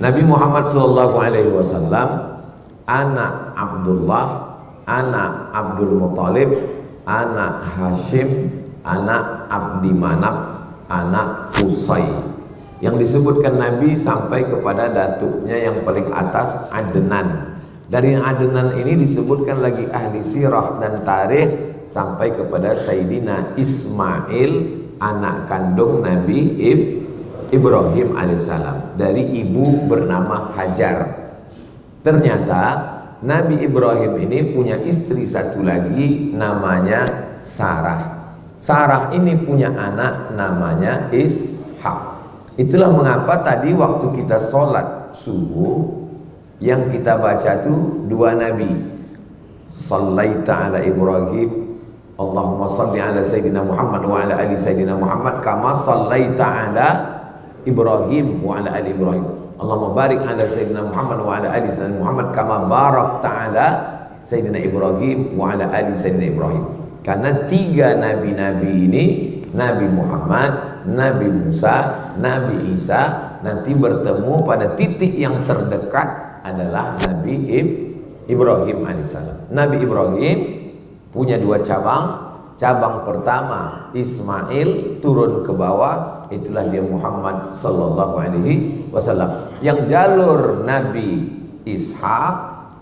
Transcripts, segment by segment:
Nabi Muhammad SAW, anak Abdullah, anak Abdul Muthalib, anak Hashim, anak Abdi Manaf, anak Qusay. Yang disebutkan Nabi sampai kepada datuknya yang paling atas, Adnan. Dari Adnan ini disebutkan lagi ahli sirah dan tarikh sampai kepada Sayyidina Ismail, anak kandung Nabi Ibrahim alaihissalam, dari ibu bernama Hajar. Ternyata Nabi Ibrahim ini punya istri satu lagi namanya Sarah. Sarah ini punya anak namanya Ishak. Itulah mengapa tadi waktu kita sholat subuh yang kita baca tuh dua nabi. Sallaita ala Ibrahim, Allahumma salli ala Sayyidina Muhammad wa ala ali Sayyidina Muhammad kama sallaita ala Ibrahim wa ala ali Ibrahim. Allahumma barik ala Sayyidina Muhammad wa ala ali Sayyidina Muhammad kama barakta ala Sayyidina Ibrahim wa ala ali Sayyidina Ibrahim. Karena tiga nabi-nabi ini, Nabi Muhammad, Nabi Musa, Nabi Isa, nanti bertemu pada titik yang terdekat adalah Nabi Ibrahim alaihissalam. Nabi Ibrahim punya dua cabang. Cabang pertama Ismail turun ke bawah, itulah dia Muhammad sallallahu alaihi wasallam. Yang jalur Nabi Ishak,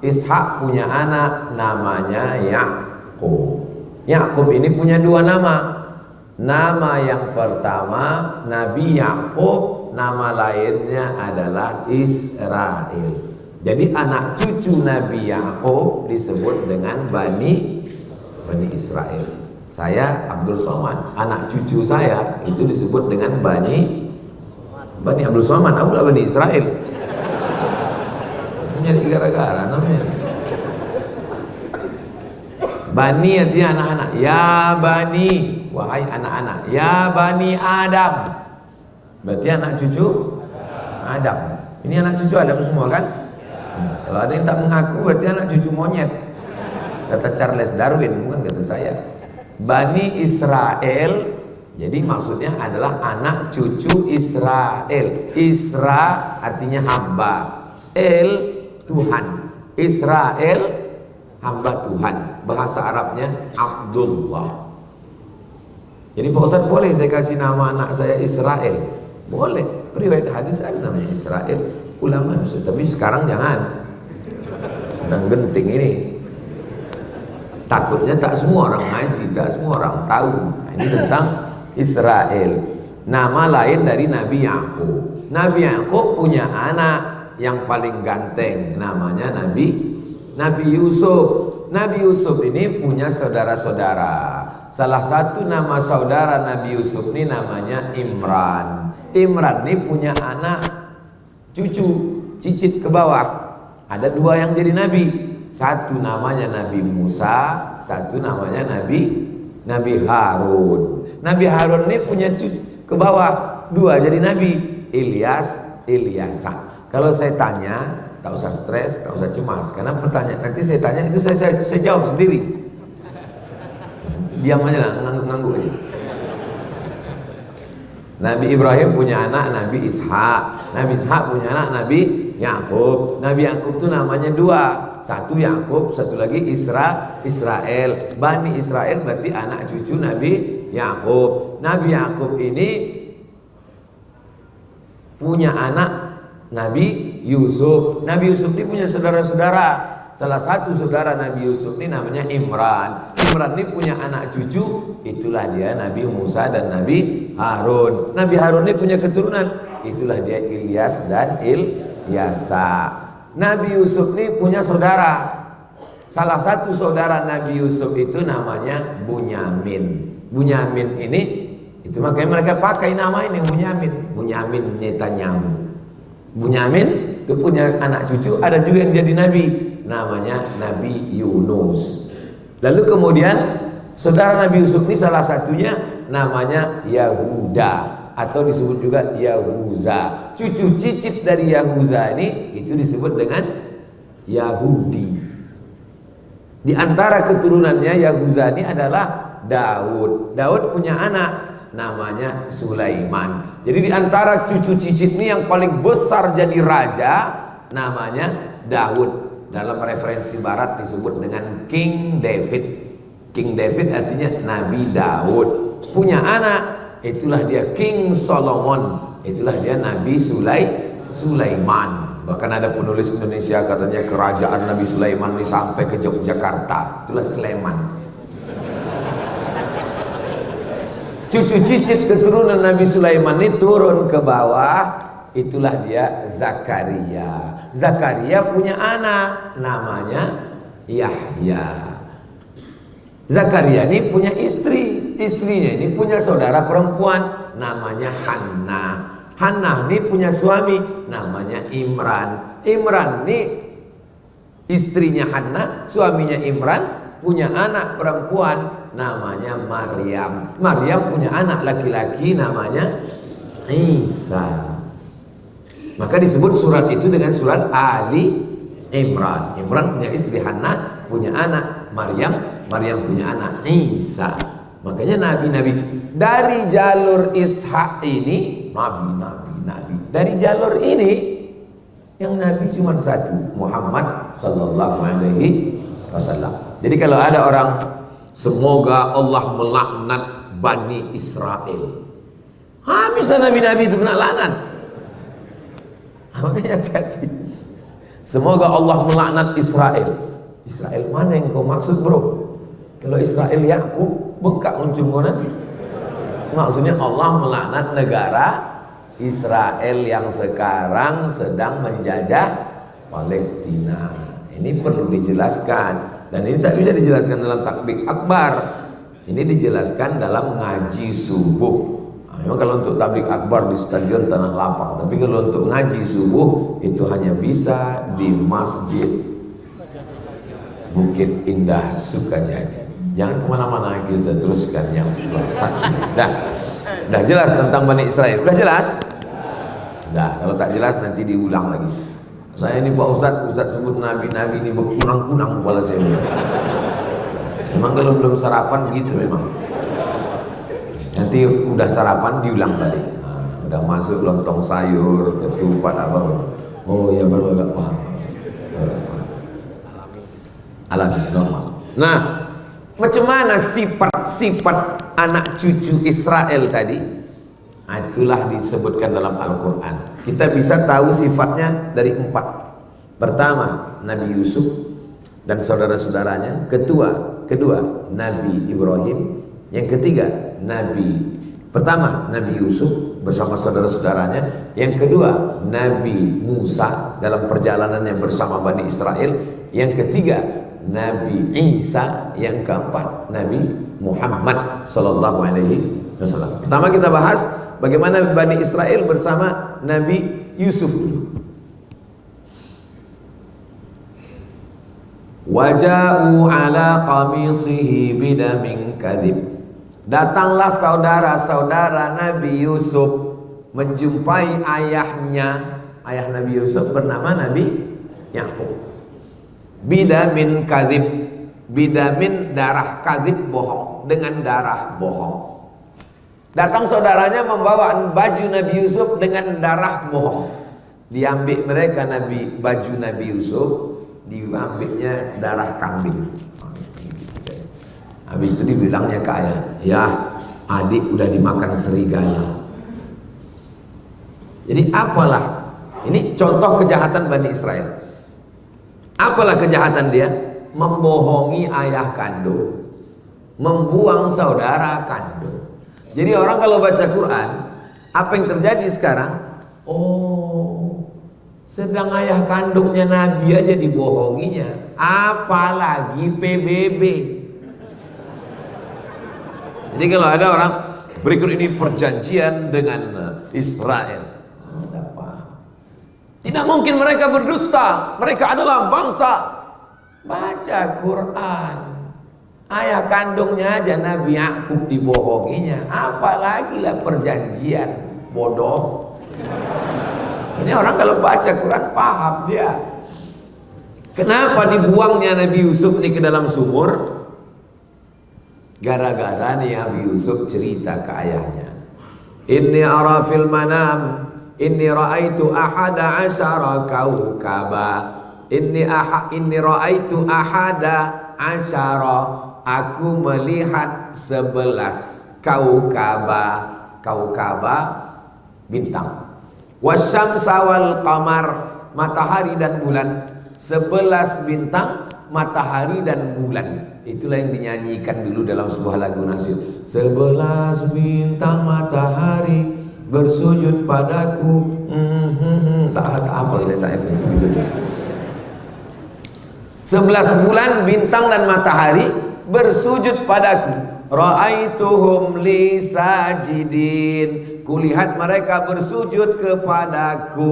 Ishak punya anak namanya Yakub. Yakub ini punya dua nama. Nama yang pertama Nabi Yakub, nama lainnya adalah Israel. Jadi anak cucu Nabi Yakub disebut dengan Bani Israel. Saya Abdul Somad, anak cucu saya itu disebut dengan Bani Abdul Somad, Abdul Bani Israel. Jadi gara-gara namanya. Bani artinya anak-anak. Ya Bani, wahai anak-anak. Ya Bani Adam, berarti anak cucu Adam. Ini anak cucu Adam semua kan? Kalau ada yang tak mengaku berarti anak cucu monyet. Kata Charles Darwin, bukan kata saya. Bani Israel, jadi maksudnya adalah anak cucu Israel. Isra artinya hamba, El Tuhan, Israel hamba Tuhan. Bahasa Arabnya Abdullah. Jadi Pak Ustaz, boleh saya kasih nama anak saya Israel? Boleh, riwayat hadis ada namanya Israel. Ulama Ustaz, tapi sekarang jangan, sedang genting ini. Takutnya tak semua orang ngaji, tak semua orang tahu. Nah, ini tentang Israel. Nama lain dari Nabi Yakub. Nabi Yakub punya anak yang paling ganteng, namanya Nabi Yusuf. Nabi Yusuf ini punya saudara-saudara. Salah satu nama saudara Nabi Yusuf ini namanya Imran. Imran ini punya anak cucu, cicit ke bawah. Ada dua yang jadi nabi. Satu namanya Nabi Musa, satu namanya Nabi Harun. Nabi Harun ini punya ke bawah, dua jadi nabi, Ilyasa. Kalau saya tanya, tak usah stres, tak usah cemas, karena pertanyaan nanti saya tanya itu saya jawab sendiri. Diam aja lah, ngangguk-ngangguk aja. Nabi Ibrahim punya anak Nabi Ishak. Nabi Ishak punya anak Nabi Yakub. Nabi Yakub itu namanya dua. Satu Yakub, satu lagi Israel. Bani Israel berarti anak cucu Nabi Yakub. Nabi Yakub ini punya anak Nabi Yusuf. Nabi Yusuf ini punya saudara-saudara. Salah satu saudara Nabi Yusuf ini namanya Imran. Imran ini punya anak cucu, itulah dia Nabi Musa dan Nabi Harun. Nabi Harun ini punya keturunan, itulah dia Ilyas dan Ilyasa. Nabi Yusuf ini punya saudara. Salah satu saudara Nabi Yusuf itu namanya Bunyamin. Bunyamin ini, itu makanya mereka pakai nama ini Bunyamin. Bunyamin Netanyahu. Bunyamin itu punya anak cucu, ada juga yang jadi nabi, namanya Nabi Yunus. Lalu kemudian saudara Nabi Yusuf ini salah satunya namanya Yahuda, atau disebut juga Yahuza. Cucu cicit dari Yahuza ini itu disebut dengan Yahudi. Di antara keturunannya Yahuza ini adalah Daud. Daud punya anak namanya Sulaiman. Jadi di antara cucu cicit ini yang paling besar jadi raja namanya Daud. Dalam referensi barat disebut dengan King David. King David artinya Nabi Daud. Punya anak, itulah dia King Solomon. Itulah dia Nabi Sulaiman. Bahkan ada penulis Indonesia katanya kerajaan Nabi Sulaiman ini sampai ke Yogyakarta. Itulah Sleman. Cucu cicit keturunan Nabi Sulaiman ini turun ke bawah. Itulah dia Zakaria. Zakaria punya anak namanya Yahya. Zakaria ini punya istri. Istrinya ini punya saudara perempuan namanya Hannah. Hannah ini punya suami namanya Imran. Imran ini istrinya Hannah, suaminya Imran, punya anak perempuan namanya Maryam. Maryam punya anak laki-laki namanya Isa. Maka disebut surat itu dengan surat Ali Imran. Imran punya istri Hannah, punya anak Maryam, Maryam punya anak Isa. Makanya nabi-nabi dari jalur Ishak ini nabi. Dari jalur ini yang nabi cuma satu, Muhammad sallallahu alaihi wasallam. Jadi kalau ada orang semoga Allah melaknat Bani Israel, habislah nabi-nabi itu kena laknat. Makanya hati-hati. Semoga Allah melaknat Israel. Israel mana yang kau maksud, bro? Kalau Israel Yakub bengkak uncung kau nanti. Maksudnya Allah melaknat negara Israel yang sekarang sedang menjajah Palestina. Ini perlu dijelaskan, dan ini tak bisa dijelaskan dalam takbir akbar. Ini dijelaskan dalam ngaji subuh. Memang kalau untuk tablik akbar di stadion Tanah Lapang, tapi kalau untuk ngaji subuh itu hanya bisa di Masjid Bukit Indah Sukajadi. Jangan kemana-mana, kita teruskan yang selesai. Dah jelas tentang Bani Israel. Udah jelas? Dah, kalau tak jelas nanti diulang lagi. Saya ini Pak Ustadz sebut nabi-nabi ini berkunang-kunang kepala saya. Memang kalau belum sarapan begitu memang. Nanti udah sarapan diulang balik. Udah masuk lontong sayur, ketupat apa. Oh ya baru agak paham. Alami normal. Nah, macam mana sifat-sifat anak cucu Israel tadi? Itulah disebutkan dalam Al-Quran. Kita bisa tahu sifatnya dari 4. Pertama, Nabi Yusuf dan saudara-saudaranya. Kedua, Nabi Ibrahim. Yang ketiga, Pertama Nabi Yusuf bersama saudara-saudaranya. Yang kedua, Nabi Musa dalam perjalanannya bersama Bani Israel. Yang ketiga, Nabi Isa. Yang keempat, Nabi Muhammad sallallahu alaihi wasallam. Pertama kita bahas bagaimana Bani Israel bersama Nabi Yusuf dulu. Waja'u ala qamisihi bidamin kadhib. Datanglah saudara-saudara Nabi Yusuf menjumpai ayahnya. Ayah Nabi Yusuf bernama Nabi Yakub. Bidamin kadhib. Bidamin darah, kadhib bohong, dengan darah bohong. Datang saudaranya membawa baju Nabi Yusuf dengan darah bohong. Diambil mereka baju Nabi Yusuf, diambilnya darah kambing. Habis itu dibilangnya ke ayah, ya adik udah dimakan serigala. Jadi apalah, ini contoh kejahatan Bani Israel. Apalah kejahatan dia? Membohongi ayah kandung, membuang saudara kandung. Jadi orang kalau baca Quran, apa yang terjadi sekarang? Oh, sedang ayah kandungnya Nabi aja dibohonginya, apalagi PBB. Jadi kalau ada orang berikut ini perjanjian dengan Israel, tidak mungkin mereka berdusta, mereka adalah bangsa. Baca Quran, ayah kandungnya aja Nabi Yakub dibohonginya, apalagi lah perjanjian. Bodoh. Ini orang kalau baca Quran paham dia. Kenapa dibuangnya Nabi Yusuf ini ke dalam sumur? Gara-gara nih Nabi Yusuf cerita ke ayahnya, Inni ara fil manam inni ra'aitu ahada asyara kaukaba. Inni ra'aitu ahada asyara, aku melihat 11 kaukaba. Kaukaba bintang. Wasyamsa wal qamar, matahari dan bulan. 11 bintang, matahari dan bulan. Itulah yang dinyanyikan dulu dalam sebuah lagu nasyid. 11 bintang matahari bersujud padaku. Tak hafal saya 11 bulan bintang dan matahari bersujud padaku. Ra'aituhum li sajidin, kulihat mereka bersujud kepadaku.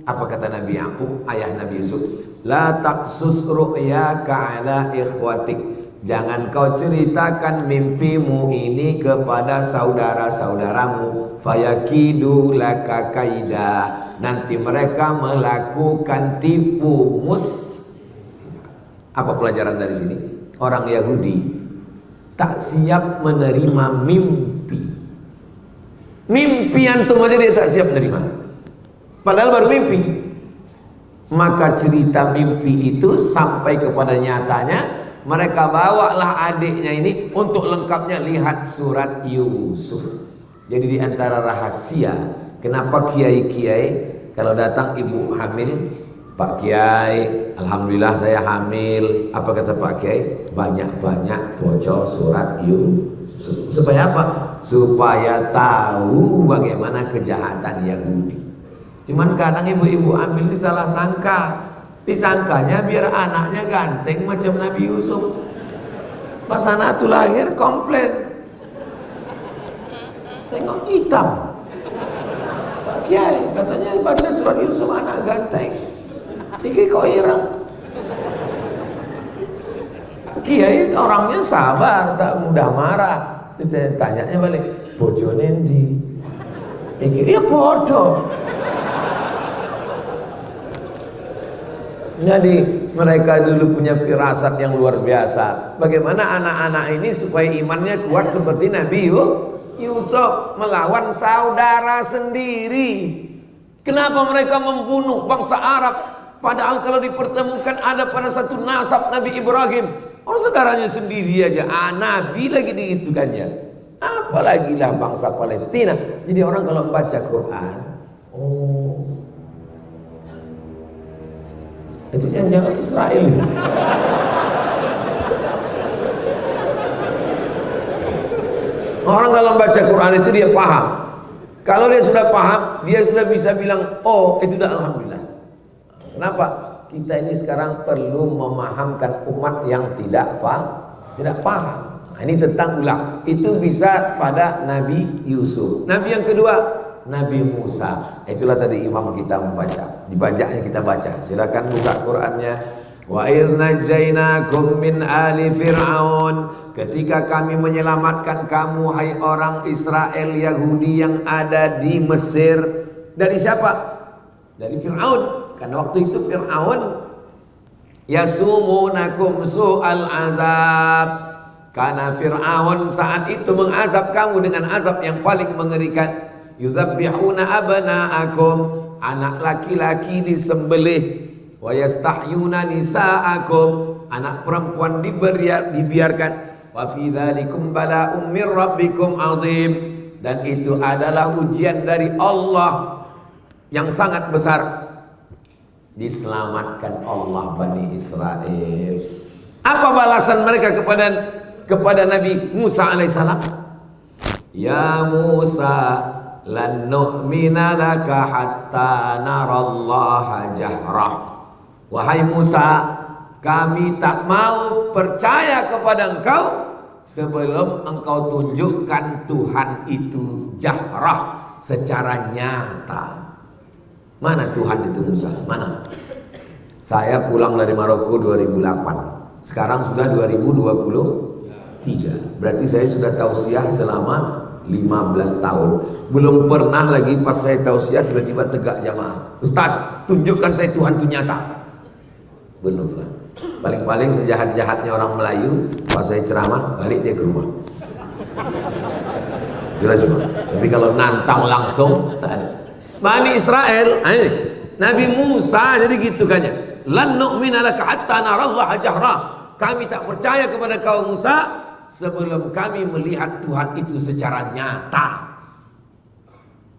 Apa kata Nabi Yaqub, ayah Nabi Yusuf? La taqsus ru'yaka ala ikhwatik, jangan kau ceritakan mimpimu ini kepada saudara-saudaramu. Fayakidu laka kaida, nanti mereka melakukan tipu mus. Apa pelajaran dari sini? Orang Yahudi tak siap menerima mimpi. Mimpi antum aja dia tak siap menerima, padahal baru mimpi. Maka cerita mimpi itu sampai kepada nyatanya, mereka bawalah adiknya ini untuk lengkapnya lihat surat Yusuf. Jadi di antara rahasia kenapa kiai-kiai kalau datang ibu hamil, Pak Kiai, alhamdulillah saya hamil. Apa kata Pak Kiai? Banyak-banyak baca surat Yusuf. Supaya apa? Supaya tahu bagaimana kejahatan Yahudi. Cuman kadang ibu-ibu hamil ini salah sangka. Disangkanya biar anaknya ganteng macam Nabi Yusuf. Pas anak itu lahir komplain, tengok hitam. Pak Kiai katanya baca surat Yusuf anak ganteng. Iki kok ireng. Kiai orangnya sabar, tak mudah marah. Ditanyanya balik, bojone ndi? Iki ya bodoh. Jadi mereka dulu punya firasat yang luar biasa. Bagaimana anak-anak ini supaya imannya kuat seperti Nabi Yusuf melawan saudara sendiri. Kenapa mereka membunuh bangsa Arab? Padahal kalau dipertemukan ada pada satu nasab Nabi Ibrahim. Oh, saudaranya sendiri aja, Nabi lagi digitukannya. Apalagi lah bangsa Palestina. Jadi orang kalau membaca Quran, oh, itu jangan-jangan Israel itu. Orang kalau membaca Quran itu dia paham. Kalau dia sudah paham, dia sudah bisa bilang, oh itu dah alhamdulillah. Kenapa? Kita ini sekarang perlu memahamkan umat yang tidak paham. Nah, ini tentang ulang. Itu bisa pada Nabi Yusuf. Nabi yang kedua, Nabi Musa. Itulah tadi imam kita membaca. Dibacanya kita baca. Silakan buka Qurannya. Wa idz najainakum min ali fir'aun, ketika kami menyelamatkan kamu hai orang Israel Yahudi yang ada di Mesir. Dari siapa? Dari Fir'aun. Karena waktu itu Fir'aun yasumunakum su'al azab. Karena Fir'aun saat itu mengazab kamu dengan azab yang paling mengerikan. Yuzabbihuna abna'akum, anak laki-laki disembelih. Wa yastahyuna nisa'akum, anak perempuan dibiarkan. Wa fi dzalikum bala'um mir rabbikum azim, dan itu adalah ujian dari Allah yang sangat besar. Diselamatkan Allah Bani Israel. Apa balasan mereka kepada Nabi Musa alaihissalam? Ya Musa, lan nu'mina laka hatta narallaha jahrah. Wahai Musa, kami tak mau percaya kepada engkau sebelum engkau tunjukkan Tuhan itu jahrah, secara nyata. Mana Tuhan itu Musa? Mana? Saya pulang dari Maroko 2008. Sekarang sudah 2023. Berarti saya sudah tausiah selama 15 tahun. Belum pernah lagi pas saya tausiah tiba-tiba tegak jamaah. Ustaz, tunjukkan saya Tuhan itu nyata. Belum lah. Paling-paling sejahat-jahatnya orang Melayu, pas saya ceramah balik dia ke rumah. jelas semua. Tapi kalau nantang langsung tak ada. Bani Israel, Nabi Musa jadi gitu kan ya. Lan nu'mina laka hatta narallaha jahra. Kami tak percaya kepada kau Musa sebelum kami melihat Tuhan itu secara nyata.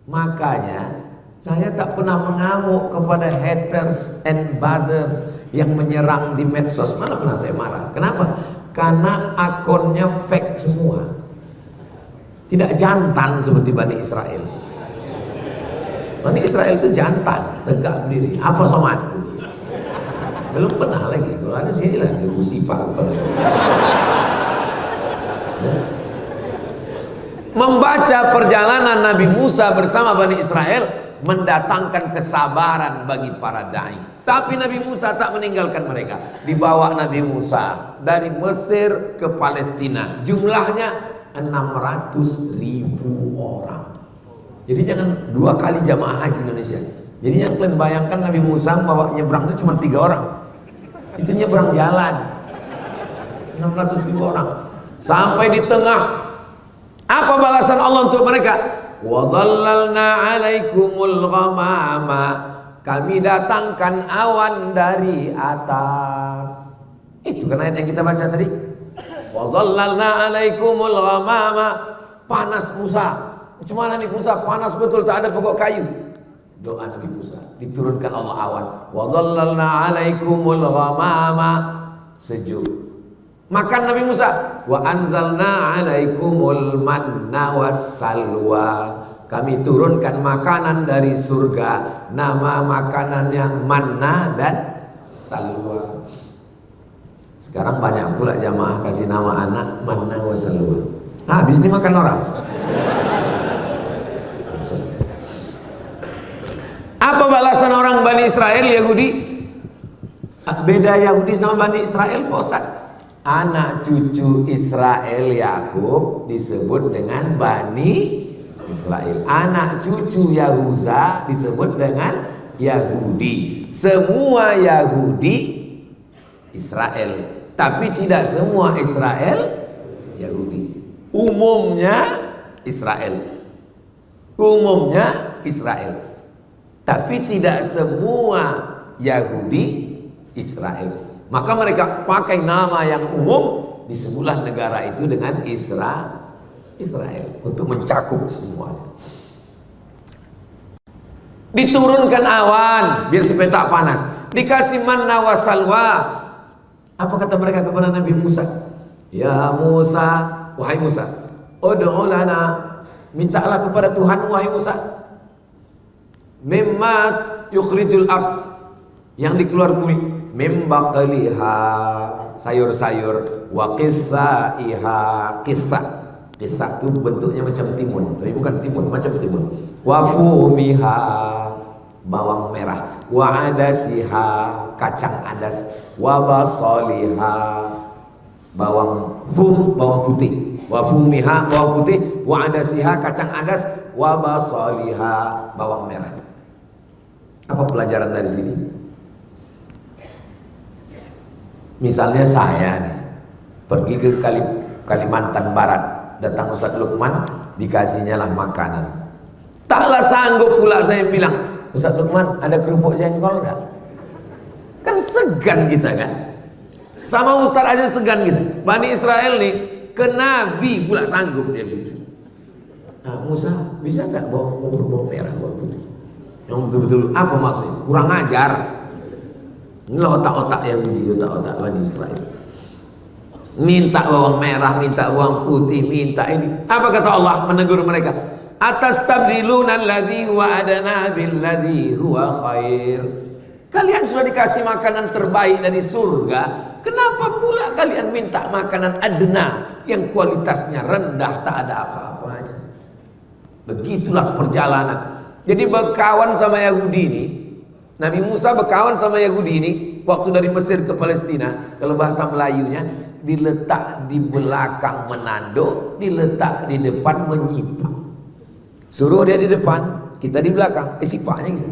Makanya saya tak pernah mengamuk kepada haters and buzzers yang menyerang di medsos. Mana pernah saya marah. Kenapa? Karena akunnya fake semua. Tidak jantan seperti Bani Israel. Bani Israel itu jantan, tegak berdiri. Apa somat? Belum pernah lagi. Kalau ada sini lah, sipak kepada. Membaca perjalanan Nabi Musa bersama Bani Israel mendatangkan kesabaran bagi para dai. Tapi Nabi Musa tak meninggalkan mereka. Dibawa Nabi Musa dari Mesir ke Palestina. Jumlahnya 600.000 orang. Jadi jangan 2 kali jamaah haji Indonesia. Jadi yang kalian bayangkan Nabi Musa bawa nyebrang itu cuma 3 orang. Itu nyebrang jalan. 600.000 orang. Sampai di tengah. Apa balasan Allah untuk mereka? Wa dhallalna 'alaikumul ghamama. Kami datangkan awan dari atas. Itu kan ayat yang kita baca tadi. Wa dhallalna 'alaikumul ghamama. Panas Musa. Macam mana nih Musa? Panas betul, tak ada pokok kayu. Doa Nabi Musa, diturunkan Allah awan. Wa dhallalna 'alaikumul ghamama. Sejuk. Makan Nabi Musa. Wa anzalna 'alaikumul manna wassalwa. Kami turunkan makanan dari surga. Nama makanannya manna dan salwa. Sekarang banyak pula jamaah kasih nama anak manna wassalwa. Habis ini makan orang. Apa balasan orang Bani Israel Yahudi? Beda Yahudi sama Bani Israel Pak Ustaz. Anak cucu Israel Yakub disebut dengan Bani Israel. Anak cucu Yahuza disebut dengan Yahudi. Semua Yahudi Israel, tapi tidak semua Israel Yahudi. Umumnya Israel. Umumnya Israel. Tapi tidak semua Yahudi Israel. Maka mereka pakai nama yang umum, disebutlah negara itu dengan Israel untuk mencakup semuanya. Diturunkan awan biar supaya tak panas. Dikasih manna wa salwa. Apa kata mereka kepada Nabi Musa? Ya Musa, wahai Musa, ud'u lana, mintalah kepada Tuhan wahai Musa. Mimma yukhrijul ard, yang dikeluar bumi, mimba qaliha, sayur-sayur, wa qissaiha, kisah itu bentuknya macam timun, tapi bukan timun, macam timun. Wa fumiha, bawang merah, wa adasiha, kacang adas, wa basaliha, bawang putih, wa fumiha, bawang putih, wa adasiha, kacang adas, wa basaliha, bawang merah. Apa pelajaran dari sini? Misalnya saya nih pergi ke Kalimantan Barat, datang Ustaz Lukman, dikasihnya lah makanan. Taklah sanggup pula saya bilang, Ustaz Lukman ada kerupuk jengkol enggak? Kan segan kita kan. Sama Ustaz aja segan kita. Bani Israel nih ke Nabi pula sanggup dia gitu. Nah, Musa bisa enggak bawang merah, bawang putih? Yang betul-betul apa maksudnya? Kurang ajar. Ini otak-otak Yahudi, otak-otak Bani Israel. Minta bawang merah, minta bawang putih, minta ini. Apa kata Allah menegur mereka? Atastabdiluna alladzi huwa adana billadzi huwa khair. Kalian sudah dikasih makanan terbaik dari surga, kenapa pula kalian minta makanan adna yang kualitasnya rendah, tak ada apa-apanya? Begitulah perjalanan. Jadi berkawan sama Yahudi ini, Nabi Musa berkawan sama Yahudi ini waktu dari Mesir ke Palestina. Kalau bahasa Melayunya, diletak di belakang menando, diletak di depan menyipak. Suruh dia di depan, kita di belakang. Sipaknya gitu.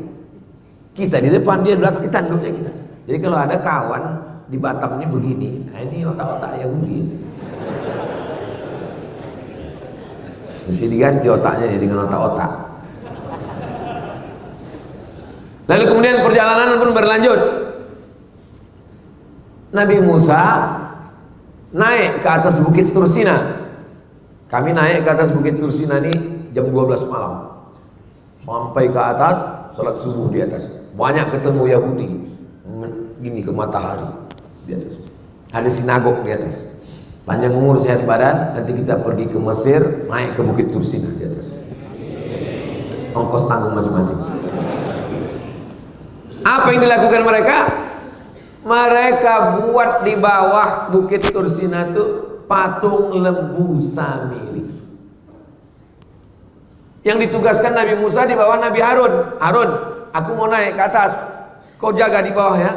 Kita di depan, dia di belakang, tanduknya kita. Jadi kalau ada kawan di Batam ini begini, nah ini otak-otak Yahudi. Mesti diganti otaknya dengan otak-otak. Lalu kemudian perjalanan pun berlanjut. Nabi Musa naik ke atas bukit Tursina. Kami naik ke atas bukit Tursina ini jam 12 malam. Sampai ke atas, salat subuh di atas. Banyak ketemu Yahudi. Gini ke matahari di atas. Ada sinagog di atas. Panjang umur sehat badan, nanti kita pergi ke Mesir, naik ke bukit Tursina di atas. Ongkos tanggung masing-masing. Apa yang dilakukan mereka? Mereka buat di bawah bukit Tursina itu patung lembu Samiri. Yang ditugaskan Nabi Musa di bawah Nabi Harun. Harun, aku mau naik ke atas, kau jaga di bawah ya.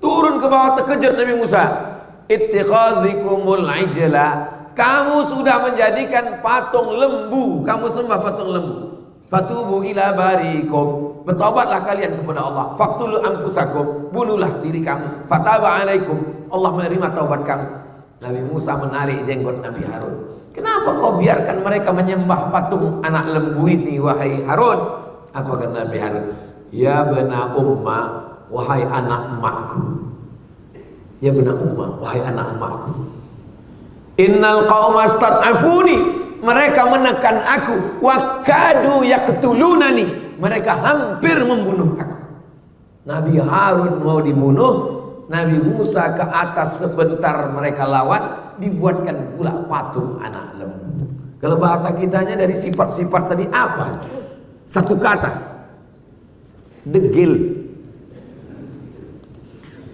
Turun ke bawah, terkejut Nabi Musa. Ittikhadhikumul ijla, kamu sudah menjadikan patung lembu, kamu sembah patung lembu. Fatubu ila barikum, bertobatlah kalian kepada Allah. Faqtulu anfusakum, bunuhlah diri kamu. Fataba alaikum, Allah menerima taubat kamu. Nabi Musa menarik jenggot Nabi Harun. Kenapa kau biarkan mereka menyembah patung anak lembu ini, wahai Harun? Apa kata Nabi Harun? Ya bena umma, wahai anak emakku. Ya bena umma, wahai anak emakku. Innal qauma stad'afuni, mereka menekan aku. Wa kadu yaqtulunani, mereka hampir membunuh aku. Nabi Harun mau dibunuh, Nabi Musa ke atas sebentar mereka lawan, dibuatkan pula patung anak lembu. Kalau bahasa kitanya dari sifat-sifat tadi apa? Satu kata, degil.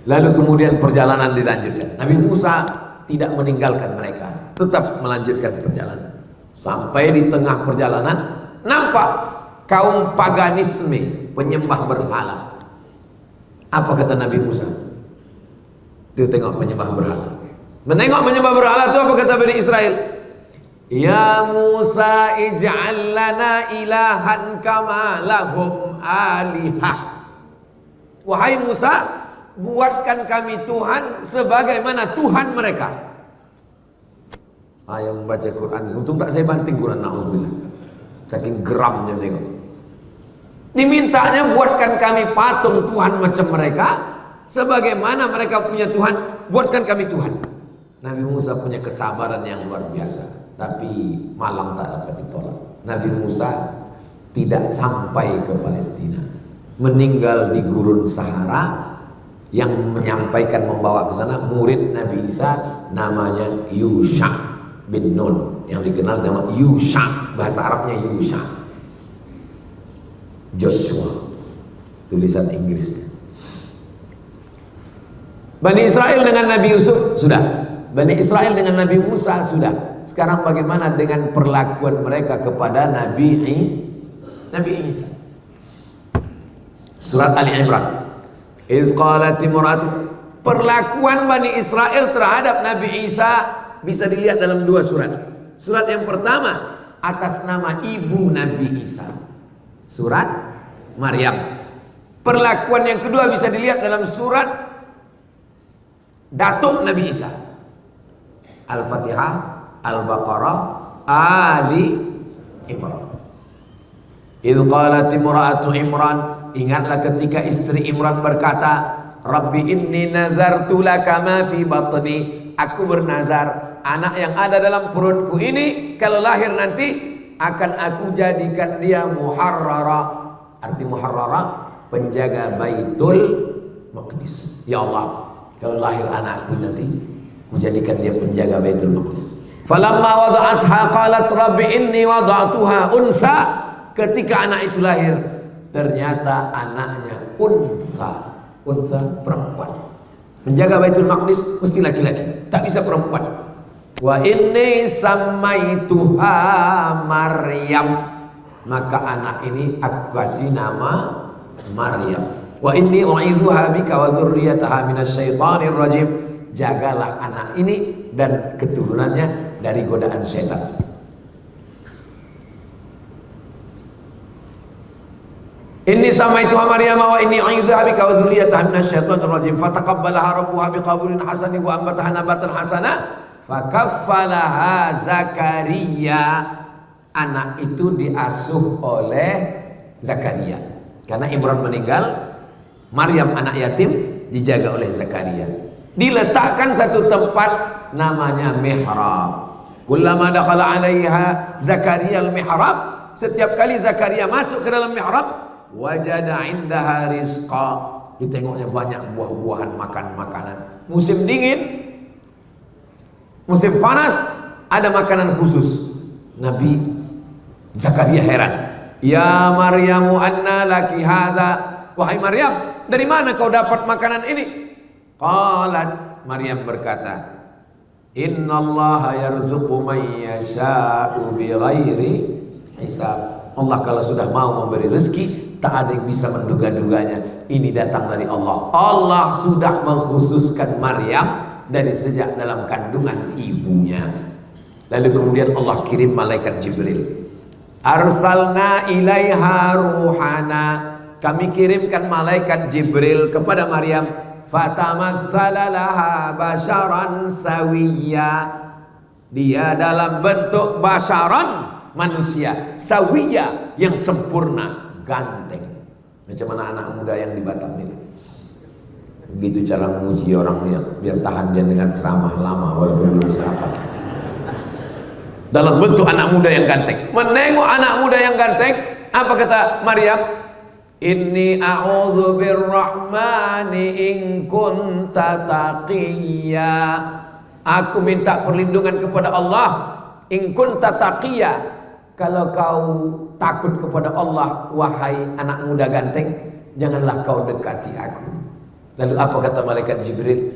Lalu kemudian perjalanan dilanjutkan. Nabi Musa tidak meninggalkan mereka, tetap melanjutkan perjalanan. Sampai di tengah perjalanan nampak kaum paganisme, penyembah berhala. Apa kata Nabi Musa? Itu tengok penyembah berhala. Menengok penyembah berhala itu apa kata Bani Israel? Ya Musa ij'al lana ilahan kama lahum alihah. Wahai Musa, buatkan kami Tuhan sebagaimana Tuhan mereka. Yang membaca Quran, untung tak saya banting Quran, na'udzubillah, saking geramnya tengok. Dimintanya buatkan kami patung Tuhan macam mereka, sebagaimana mereka punya Tuhan, buatkan kami Tuhan. Nabi Musa punya kesabaran yang luar biasa, tapi malam tak dapat ditolak. Nabi Musa tidak sampai ke Palestina, meninggal di gurun Sahara. Yang menyampaikan, membawa ke sana murid Nabi Isa, namanya Yusha bin Nun, yang dikenal nama Yusha, bahasa Arabnya Yusha, Joshua, tulisan Inggrisnya. Bani Israel dengan Nabi Yusuf sudah, Bani Israel dengan Nabi Musa sudah. Sekarang bagaimana dengan perlakuan mereka kepada Nabi Isa? Surat Ali Imran. Iz qalat imra'atu, perlakuan Bani Israel terhadap Nabi Isa bisa dilihat dalam dua surat. Surat yang pertama atas nama ibu Nabi Isa, surat Maryam. Perlakuan yang kedua bisa dilihat dalam surat datuk Nabi Isa, Al-Fatihah, Al-Baqarah, Ali Imran. Iz qalat imra'atu Imran, ingatlah ketika istri Imran berkata, Rabbi inni nazartu laka ma fi batni, aku bernazar anak yang ada dalam perutku ini kalau lahir nanti akan aku jadikan dia muharrara. Arti muharrara, penjaga Baitul Maqdis. Ya Allah, kalau lahir anakku nanti aku jadikan dia penjaga Baitul Maqdis. Falamma wada'atha qalat rabbi inni wada'tuha unsa, ketika anak itu lahir ternyata anaknya unsa. Unsa, perempuan. Menjaga Baitul Maqdis mesti laki-laki, tak bisa perempuan. Wa inni samaituha Maryam, maka anak ini aku kasih nama Maryam. Wa inni u'idzuha bika wa dzurriyyataha minasyaitonir rajim, jagalah anak ini dan keturunannya dari godaan syaitan. Inni samaituha Maryam wa inni u'idzuha bika wa dzurriyyataha minasyaitonir rajim fataqabbalaha rabbuha biqabulin hasanin wa ambataha nabatan hasana fakaffalaha Zakaria. anak itu diasuh oleh Zakaria. Karena Imran meninggal, Maryam anak yatim dijaga oleh Zakaria. Diletakkan satu tempat namanya mihrab. Kullama dakhala 'alaiha Zakaria al-mihrab, setiap kali Zakaria masuk ke dalam mihrab, wajada 'indaha rizqa. Ditengoknya banyak buah-buahan, makan makanan. Musim dingin, musim panas ada makanan khusus. Nabi Zakaria heran. Ya Maryamu anna laki hadza. Wahai Maryam, dari mana kau dapat makanan ini? Qalat, Maryam berkata, Innallaha yarzuqu man yasha'u bighairi hisab. Allah kalau sudah mau memberi rezeki, tak ada yang bisa menduga-duganya. Ini datang dari Allah. Allah sudah mengkhususkan Maryam dari sejak dalam kandungan ibunya. Lalu kemudian Allah kirim malaikat Jibril. Arsalna ilaiha ruhana. Kami kirimkan malaikat Jibril kepada Maryam. Fatamatsala laha basharan sawiyya. Dia dalam bentuk basharan, manusia, sawiyya, yang sempurna, ganteng. Macam mana anak muda yang di Batam ini. Begitu cara menguji orangnya, biar tahan dia dengan ceramah lama walaupun belum sarapan. Dalam bentuk anak muda yang ganteng. Menengok anak muda yang ganteng, apa kata Maryam? Inni a'udzu birrahmani in kunta taqiyya. Aku minta perlindungan kepada Allah, in kunta taqiyya. Kalau kau takut kepada Allah, wahai anak muda ganteng, janganlah kau dekati aku. Lalu apa kata malaikat Jibril?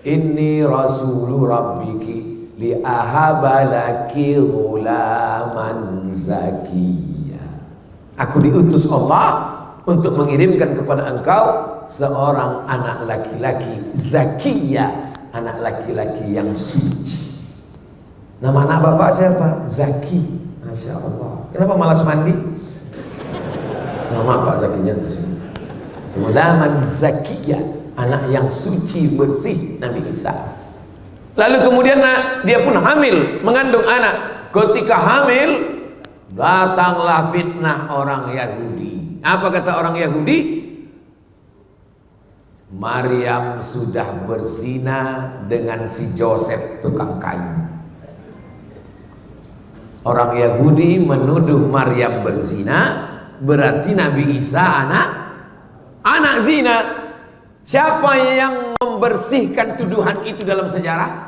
Inni rasulu rabbiki li ahabalaki ghulaman zakiyya. Aku diutus Allah untuk mengirimkan kepada engkau seorang anak laki-laki zakiyya, anak laki-laki yang suci. Nama anak bapak siapa? Zaki. Masya Allah. Kenapa malas mandi? Nama Pak Zakinya itu sih. Ghulaman zakiyya, anak yang suci bersih, Nabi Isa. Lalu kemudian dia pun hamil, mengandung anak. Ketika hamil, datanglah fitnah orang Yahudi. Apa kata orang Yahudi? Maryam sudah berzina dengan si Joseph tukang kayu. Orang Yahudi menuduh Maryam berzina, berarti Nabi Isa anak zina. Siapa yang membersihkan tuduhan itu dalam sejarah?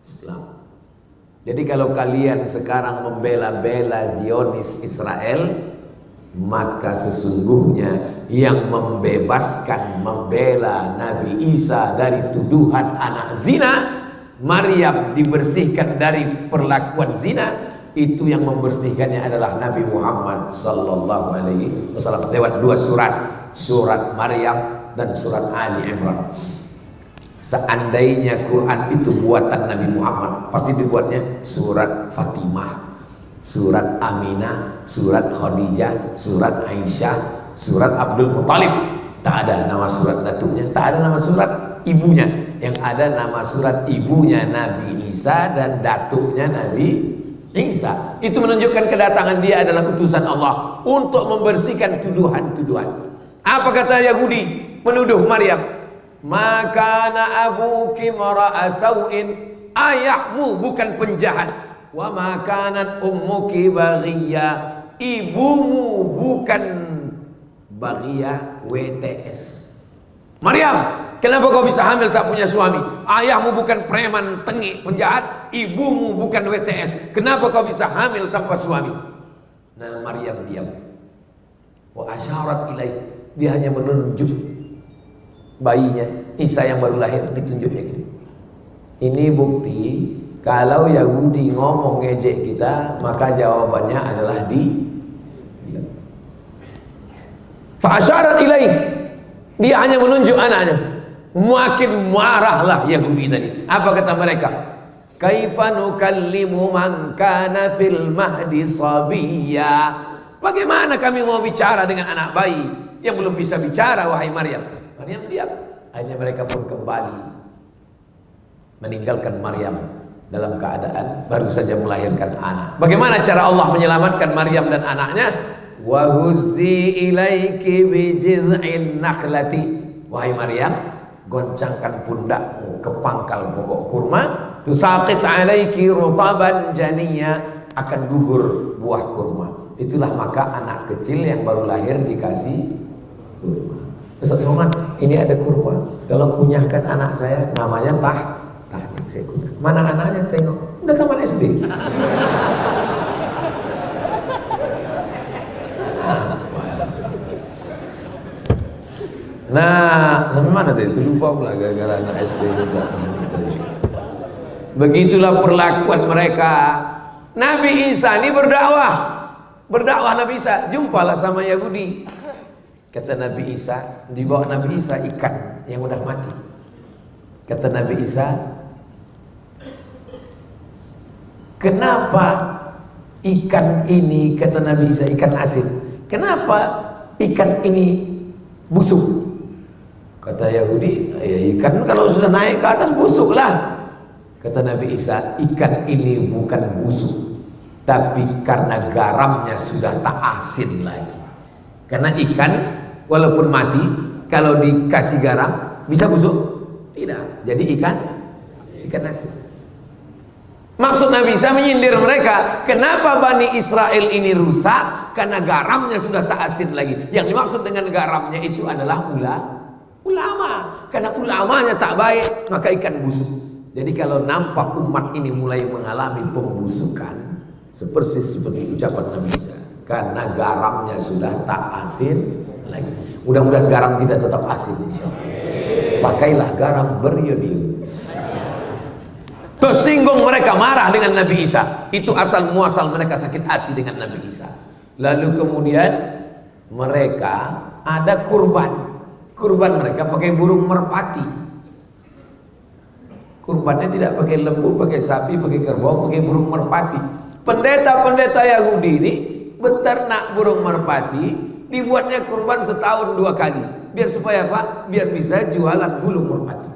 Islam. Jadi kalau kalian sekarang membela-bela Zionis Israel, maka sesungguhnya yang membebaskan, membela Nabi Isa dari tuduhan anak zina, Maryam dibersihkan dari perlakuan zina, itu yang membersihkannya adalah Nabi Muhammad sallallahu alaihi wasallam lewat dua surat, surat Maryam dan surat Ali Imran. Seandainya Quran itu buatan Nabi Muhammad, pasti dibuatnya surat Fatimah, surat Aminah, surat Khadijah, surat Aisyah, surat Abdul Muttalib. Tak ada nama surat datuknya, tak ada nama surat ibunya. Yang ada nama surat ibunya Nabi Isa dan datuknya Nabi Isa. Itu menunjukkan kedatangan dia adalah utusan Allah untuk membersihkan tuduhan-tuduhan. Apa kata Yahudi menuduh Maryam? Maka abuki mara'a sau'in, ayahmu bukan penjahat. Wa makanat ummuki baghiya, ibumu bukan baghiya WTS. Maryam, kenapa kau bisa hamil tak punya suami? Ayahmu bukan preman tengik penjahat, ibumu bukan WTS. Kenapa kau bisa hamil tanpa suami? Nah, Maryam diam. Wa asyarat ilaih, dia hanya menunjuk bayinya Isa yang baru lahir, ditunjuknya gitu. Ini bukti kalau Yahudi ngomong ngejek kita, maka jawabannya adalah diam. Fa asyarat ilaih, dia hanya menunjuk anaknya. Makin marahlah Yahudi tadi. Apa kata mereka? Kaifa nukallimu man kana fil mahdi sabiyya. Bagaimana kami mau bicara dengan anak bayi yang belum bisa bicara, wahai Maryam? Maryam diam. Akhirnya mereka pun kembali meninggalkan Maryam dalam keadaan baru saja melahirkan anak. Bagaimana cara Allah menyelamatkan Maryam dan anaknya? Wa huzzi ilaiki bi jiz'in nakhlati. Wahai Maryam, goncangkan pundakmu ke pangkal pokok kurma, tusaqit alaiki rutaban janiyya, akan gugur buah kurma. Itulah maka anak kecil yang baru lahir dikasih kurma. Besok Soman, ini ada kurma, tolong kunyahkan anak saya, namanya Tahnik. Saya kunyah. Mana anaknya? Tengok, udah taman SD. Nah, sampai mana tadi? Itu lupa pula gara-gara anak SD minta Tahnik tadi. Begitulah perlakuan mereka. Nabi Isa ini berdakwah Nabi Isa, jumpalah sama Yahudi. Kata Nabi Isa, dibawa Nabi Isa ikan yang udah mati. Kata Nabi Isa, kenapa ikan ini, kata Nabi Isa, ikan asin, kenapa ikan ini busuk? Kata Yahudi, ya ikan kalau sudah naik ke atas busuk lah. Kata Nabi Isa, ikan ini bukan busuk, tapi karena garamnya sudah tak asin lagi. Karena ikan walaupun mati, kalau dikasih garam bisa busuk? Tidak. Jadi ikan asin. Maksud Nabi Isa menyindir mereka, kenapa Bani Israel ini rusak? Karena garamnya sudah tak asin lagi. Yang dimaksud dengan garamnya itu adalah ulama. Karena ulamanya tak baik, maka ikan busuk. Jadi kalau nampak umat ini mulai mengalami pembusukan, seperti ucapan Nabi Isa, karena garamnya sudah tak asin lagi. Mudah-mudahan garam kita tetap asin, insyaallah. Pakailah garam beriodium. Tersinggung mereka, marah dengan Nabi Isa. Itu asal muasal mereka sakit hati dengan Nabi Isa. Lalu kemudian mereka ada kurban. Kurban mereka pakai burung merpati. Kurbannya tidak pakai lembu, pakai sapi, pakai kerbau, pakai burung merpati. Pendeta-pendeta Yahudi ini beternak burung merpati, dibuatnya kurban setahun 2 kali. Biar supaya apa? Biar bisa jualan bulu merpati.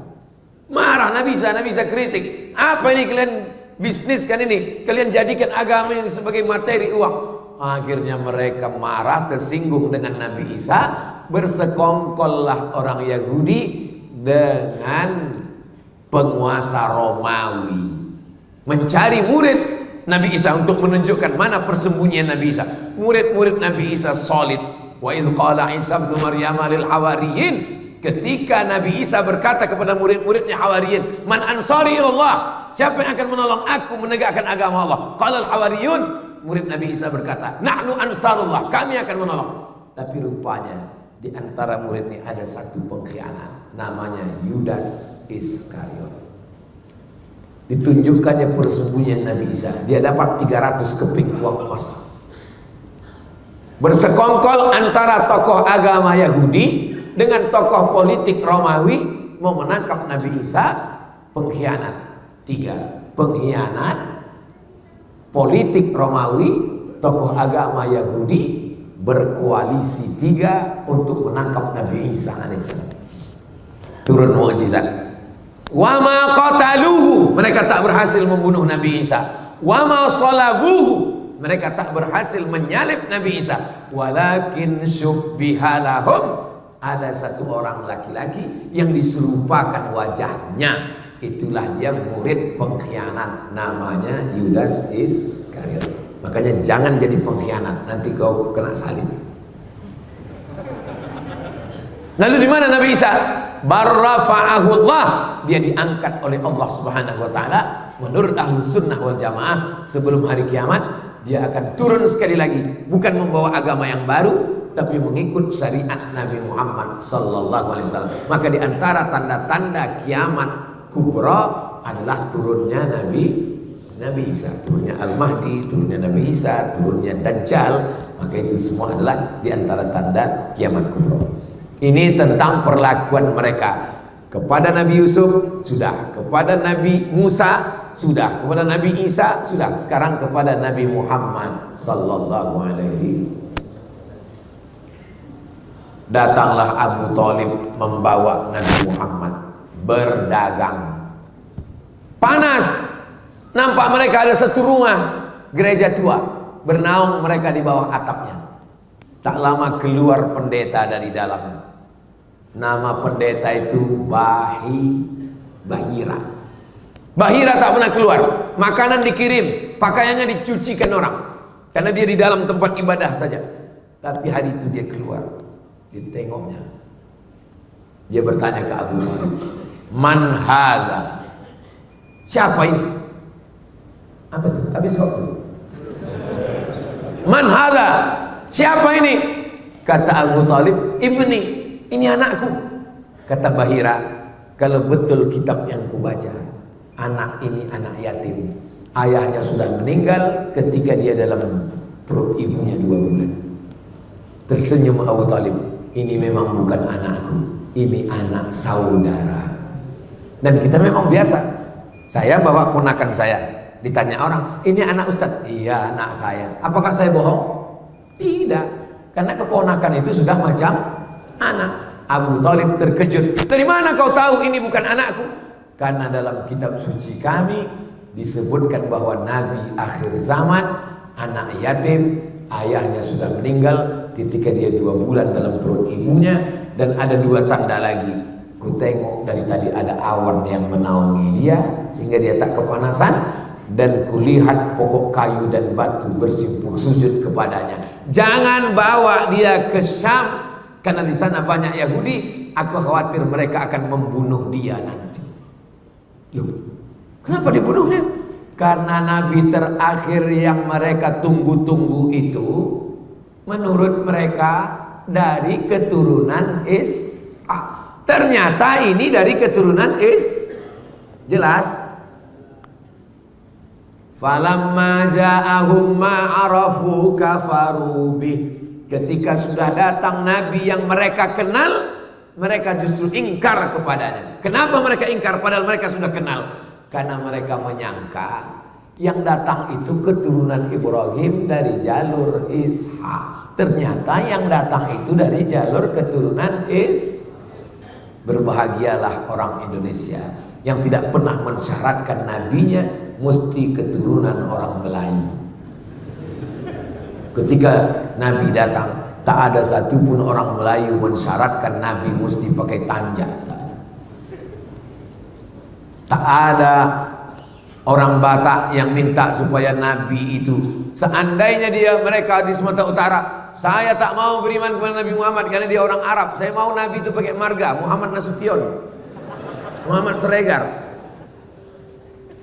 Marah Nabi Isa kritik. Apa ini kalian bisniskan ini? Kalian jadikan agama ini sebagai materi uang. Akhirnya mereka marah, tersinggung dengan Nabi Isa. Bersekongkollah orang Yahudi dengan penguasa Romawi, mencari murid Nabi Isa untuk menunjukkan mana persembunyian Nabi Isa. Murid-murid Nabi Isa solid. Wa idh qala Isa ibn Maryam lil hawariyin, ketika Nabi Isa berkata kepada murid-muridnya hawariyin, man ansari ilallah, siapa yang akan menolong aku menegakkan agama Allah? Qala al hawariyun, murid Nabi Isa berkata, nahnu ansarullah, kami akan menolong. Tapi rupanya di antara murid ini ada satu pengkhianat, namanya Yudas Iskariot. Ditunjukkannya persembunyian Nabi Isa. Dia dapat 300 keping uang emas. Bersekongkol antara tokoh agama Yahudi dengan tokoh politik Romawi mau menangkap Nabi Isa. Pengkhianat 3. Pengkhianat, politik Romawi, tokoh agama Yahudi berkoalisi 3 untuk menangkap Nabi Isa alaihissalam. Turun mukjizat. Wa ma qataluhu, mereka tak berhasil membunuh Nabi Isa. Wa ma salabuhu, mereka tak berhasil menyalib Nabi Isa. Walakin syubbiha lahum, ada satu orang laki-laki yang diserupakan wajahnya. Itulah dia murid pengkhianat, namanya Yudas Iskariot. Makanya jangan jadi pengkhianat, nanti kau kena salib. Lalu di mana Nabi Isa? Barrafa'ahullah, dia diangkat oleh Allah Subhanahu wa taala. Menurut Ahlus Sunnah wal Jamaah, sebelum hari kiamat dia akan turun sekali lagi, bukan membawa agama yang baru, tapi mengikut syariat Nabi Muhammad sallallahu alaihi wasallam. Maka di antara tanda-tanda kiamat kubra adalah turunnya Nabi Isa, turunnya Al-Mahdi, turunnya Nabi Isa, turunnya Dajjal. Maka itu semua adalah di antara tanda kiamat kubra. Ini tentang perlakuan mereka kepada Nabi Yusuf sudah, kepada Nabi Musa sudah, kepada Nabi Isa sudah, sekarang kepada Nabi Muhammad sallallahu alaihi. Datanglah Abu Thalib membawa Nabi Muhammad berdagang. Panas, Nampak mereka ada satu rumah gereja tua, bernaung mereka di bawah atapnya. Tak lama keluar pendeta dari dalam. Nama pendeta itu Bahira. Bahira tak pernah keluar. Makanan dikirim, pakaiannya dicucikan orang, karena dia di dalam tempat ibadah saja. Tapi hari itu dia keluar, ditengoknya. Dia bertanya ke Abu Talib, "Man hadza?" Siapa ini? Apa itu? Habis waktu. "Man hadza?" Siapa ini? Kata Abu Talib, "Ibni, ini anakku." Kata Bahira, "Kalau betul kitab yang kubaca, anak ini anak yatim. Ayahnya sudah meninggal ketika dia dalam perut ibunya 2 bulan." Tersenyum Abu Talib, "Ini memang bukan anakku, ini anak saudara." Dan kita memang biasa. Saya bawa ponakan saya, ditanya orang, "Ini anak Ustaz?" "Iya, anak saya." Apakah saya bohong? Tidak, karena keponakan itu sudah macam anak. Abu Talib terkejut, "Dari mana kau tahu ini bukan anakku?" Karena dalam kitab suci kami disebutkan bahwa Nabi akhir zaman, anak yatim, ayahnya sudah meninggal ketika dia 2 bulan dalam perut ibunya. Dan ada 2 tanda lagi. Ku tengok dari tadi ada awan yang menaungi dia sehingga dia tak kepanasan, dan kulihat pokok kayu dan batu bersimpul sujud kepadanya. Jangan bawa dia ke Syam, karena di sana banyak Yahudi. Aku khawatir mereka akan membunuh dia nanti. Loh, kenapa dibunuhnya? Karena Nabi terakhir yang mereka tunggu-tunggu itu menurut mereka dari keturunan Ishak. Ternyata ini dari keturunan jelas. Falamma ja'ahum ma'arafu kafaru bih. Ketika sudah datang Nabi yang mereka kenal, mereka justru ingkar kepadanya. Kenapa mereka ingkar padahal mereka sudah kenal? Karena mereka menyangka yang datang itu keturunan Ibrahim dari jalur Ishak. Ternyata yang datang itu dari jalur keturunan Berbahagialah orang Indonesia yang tidak pernah mensyaratkan nabinya mesti keturunan orang Melayu. Ketika Nabi datang, tak ada satupun orang Melayu mensyaratkan Nabi mesti pakai tanjak. Tak ada orang Batak yang minta supaya Nabi itu, seandainya mereka di Sumatera Utara, saya tak mau beriman kepada Nabi Muhammad karena dia orang Arab. Saya mau Nabi itu pakai marga Muhammad Nasution, Muhammad Siregar.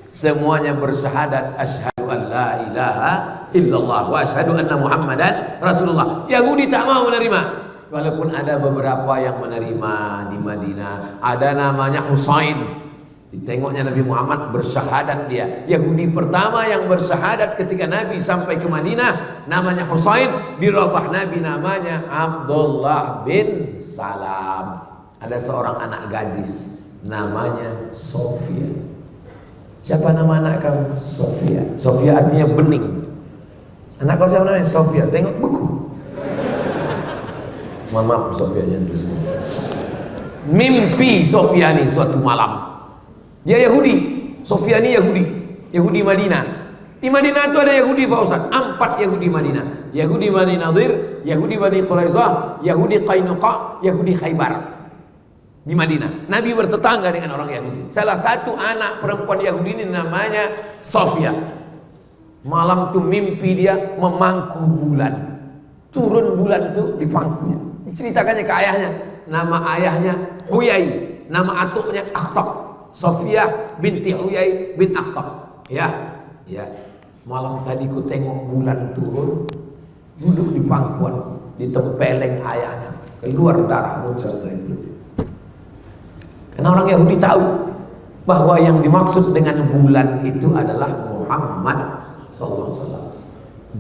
Semuanya bersyahadat asyhadu an la ilaha illallah wa asyhadu anna Muhammadan Rasulullah. Yahudi tak mau menerima, walaupun ada beberapa yang menerima di Madinah. Ada namanya Husain. Ditengoknya Nabi Muhammad bersyahadat dia. Yahudi pertama yang bersyahadat ketika Nabi sampai ke Madinah namanya Husain. Dirubah Nabi namanya Abdullah bin Salam. Ada seorang anak gadis namanya Sofia. Siapa nama anak kamu? Sofia. Sofia artinya bening. Anak kau siapa namanya? Sofia. Tengok buku. Mohon maaf Sofia jangan terus. Mimpi Sofia ini suatu malam. Dia Yahudi, Sofia ini Yahudi Madinah. Di Madinah itu ada Yahudi Pak Ustaz, 4 Yahudi Madinah. Yahudi Bani Nadir, Yahudi Bani Quraizah, Yahudi Qainuqa, Yahudi Khaybar. Di Madinah, Nabi bertetangga dengan orang Yahudi. Salah satu anak perempuan Yahudi ini namanya Sofia. Malam itu mimpi dia memangku bulan. Turun bulan itu di pangkunya. Diceritakannya ke ayahnya. Nama ayahnya Huyai, nama atuknya Akhtab. Sofia binti Huyai bin Akhtab. Ya. Malam tadi ku tengok bulan turun, duduk di pangkuan, ditempeleng ayahnya, keluar darah muncul dari mulut. Karena orang Yahudi tahu bahwa yang dimaksud dengan bulan itu adalah Muhammad SAW.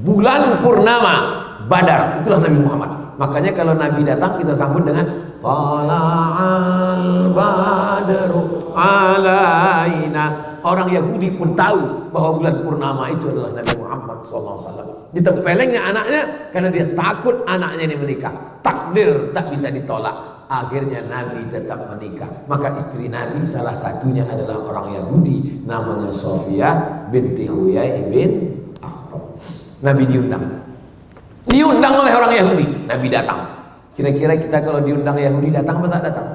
Bulan purnama Badar, itulah Nabi Muhammad. Makanya kalau Nabi datang kita sambut dengan Tala'al badru alaina. Orang Yahudi pun tahu bahwa bulan purnama itu adalah Nabi Muhammad SAW. Ditempelengnya anaknya karena dia takut anaknya ini menikah. Takdir tak bisa ditolak. Akhirnya Nabi tetap menikah. Maka istri Nabi salah satunya adalah orang Yahudi namanya Sofia binti Huyai bin Akhtab. Nabi diundang oleh orang Yahudi. Nabi datang. Kira-kira kita kalau diundang Yahudi datang apa tak datang?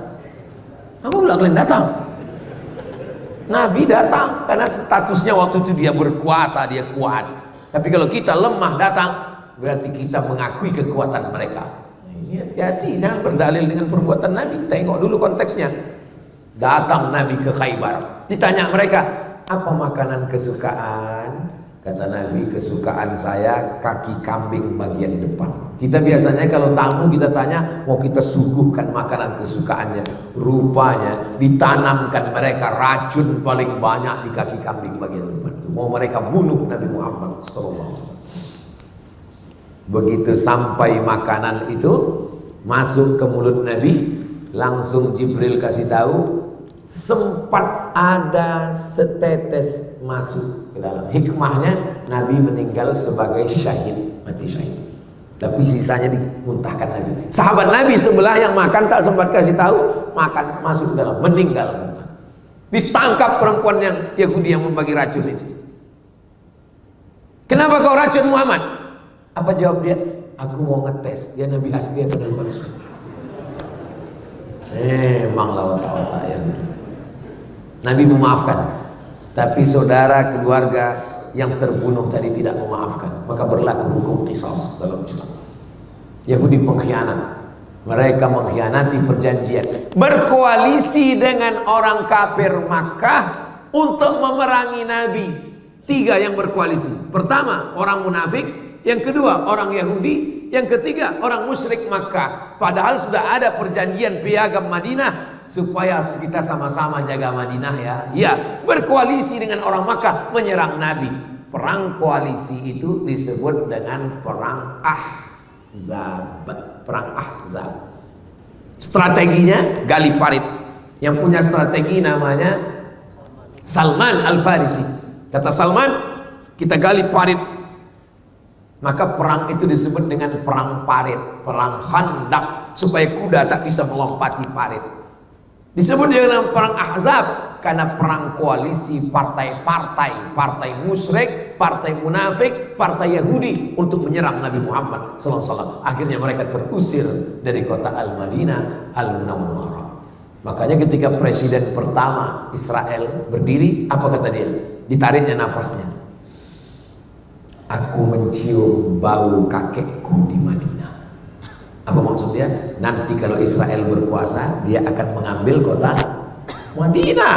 Apa pula kalian datang? Nabi datang karena statusnya waktu itu dia berkuasa, dia kuat. Tapi kalau kita lemah datang, berarti kita mengakui kekuatan mereka. Ini hati-hati, jangan berdalil dengan perbuatan Nabi. Tengok dulu konteksnya. Datang Nabi ke Khaybar, ditanya mereka, apa makanan kesukaan? Kata Nabi, kesukaan saya kaki kambing bagian depan. Kita biasanya kalau tamu kita tanya, mau kita suguhkan makanan kesukaannya. Rupanya ditanamkan mereka racun paling banyak di kaki kambing bagian depan. Mau mereka bunuh Nabi Muhammad SAW. Begitu sampai makanan itu masuk ke mulut Nabi, langsung Jibril kasih tahu, sempat ada setetes masuk ke dalam. Hikmahnya Nabi meninggal sebagai syahid, mati syahid. Tapi sisanya dimuntahkan Nabi. Sahabat Nabi sebelah yang makan tak sempat kasih tahu, makan masuk ke dalam, meninggal. Ditangkap perempuan yang Yahudi yang membagi racun itu. Kenapa kau racun Muhammad? Apa jawab dia? Aku mau ngetes dia Nabi asli atau Nabi palsu. Emanglah otak-otak yang Nabi memaafkan, tapi saudara keluarga yang terbunuh tadi tidak memaafkan, maka berlaku hukum qisas dalam Islam. Yahudi pengkhianat, mereka mengkhianati perjanjian, berkoalisi dengan orang kafir Makkah untuk memerangi Nabi. 3 yang berkoalisi. Pertama orang munafik, yang kedua orang Yahudi, yang ketiga orang musyrik Makkah. Padahal sudah ada perjanjian piagam Madinah supaya kita sama-sama jaga Madinah ya. Ya, berkoalisi dengan orang Makkah menyerang Nabi. Perang koalisi itu disebut dengan perang Ahzab. Perang Ahzab. Strateginya gali parit. Yang punya strategi namanya Salman Al-Farisi. Kata Salman, kita gali parit. Maka perang itu disebut dengan perang parit, perang Khandaq, supaya kuda tak bisa melompati parit. Disebut dengan perang Ahzab karena perang koalisi partai-partai, partai musyrik, partai munafik, partai Yahudi untuk menyerang Nabi Muhammad SAW. Akhirnya mereka terusir dari kota Al-Madinah Al-Munawwarah. Makanya ketika presiden pertama Israel berdiri, apa kata dia? Ditariknya nafasnya. Aku mencium bau kakekku di Madinah. Apa maksudnya? Nanti kalau Israel berkuasa, dia akan mengambil kota Madinah.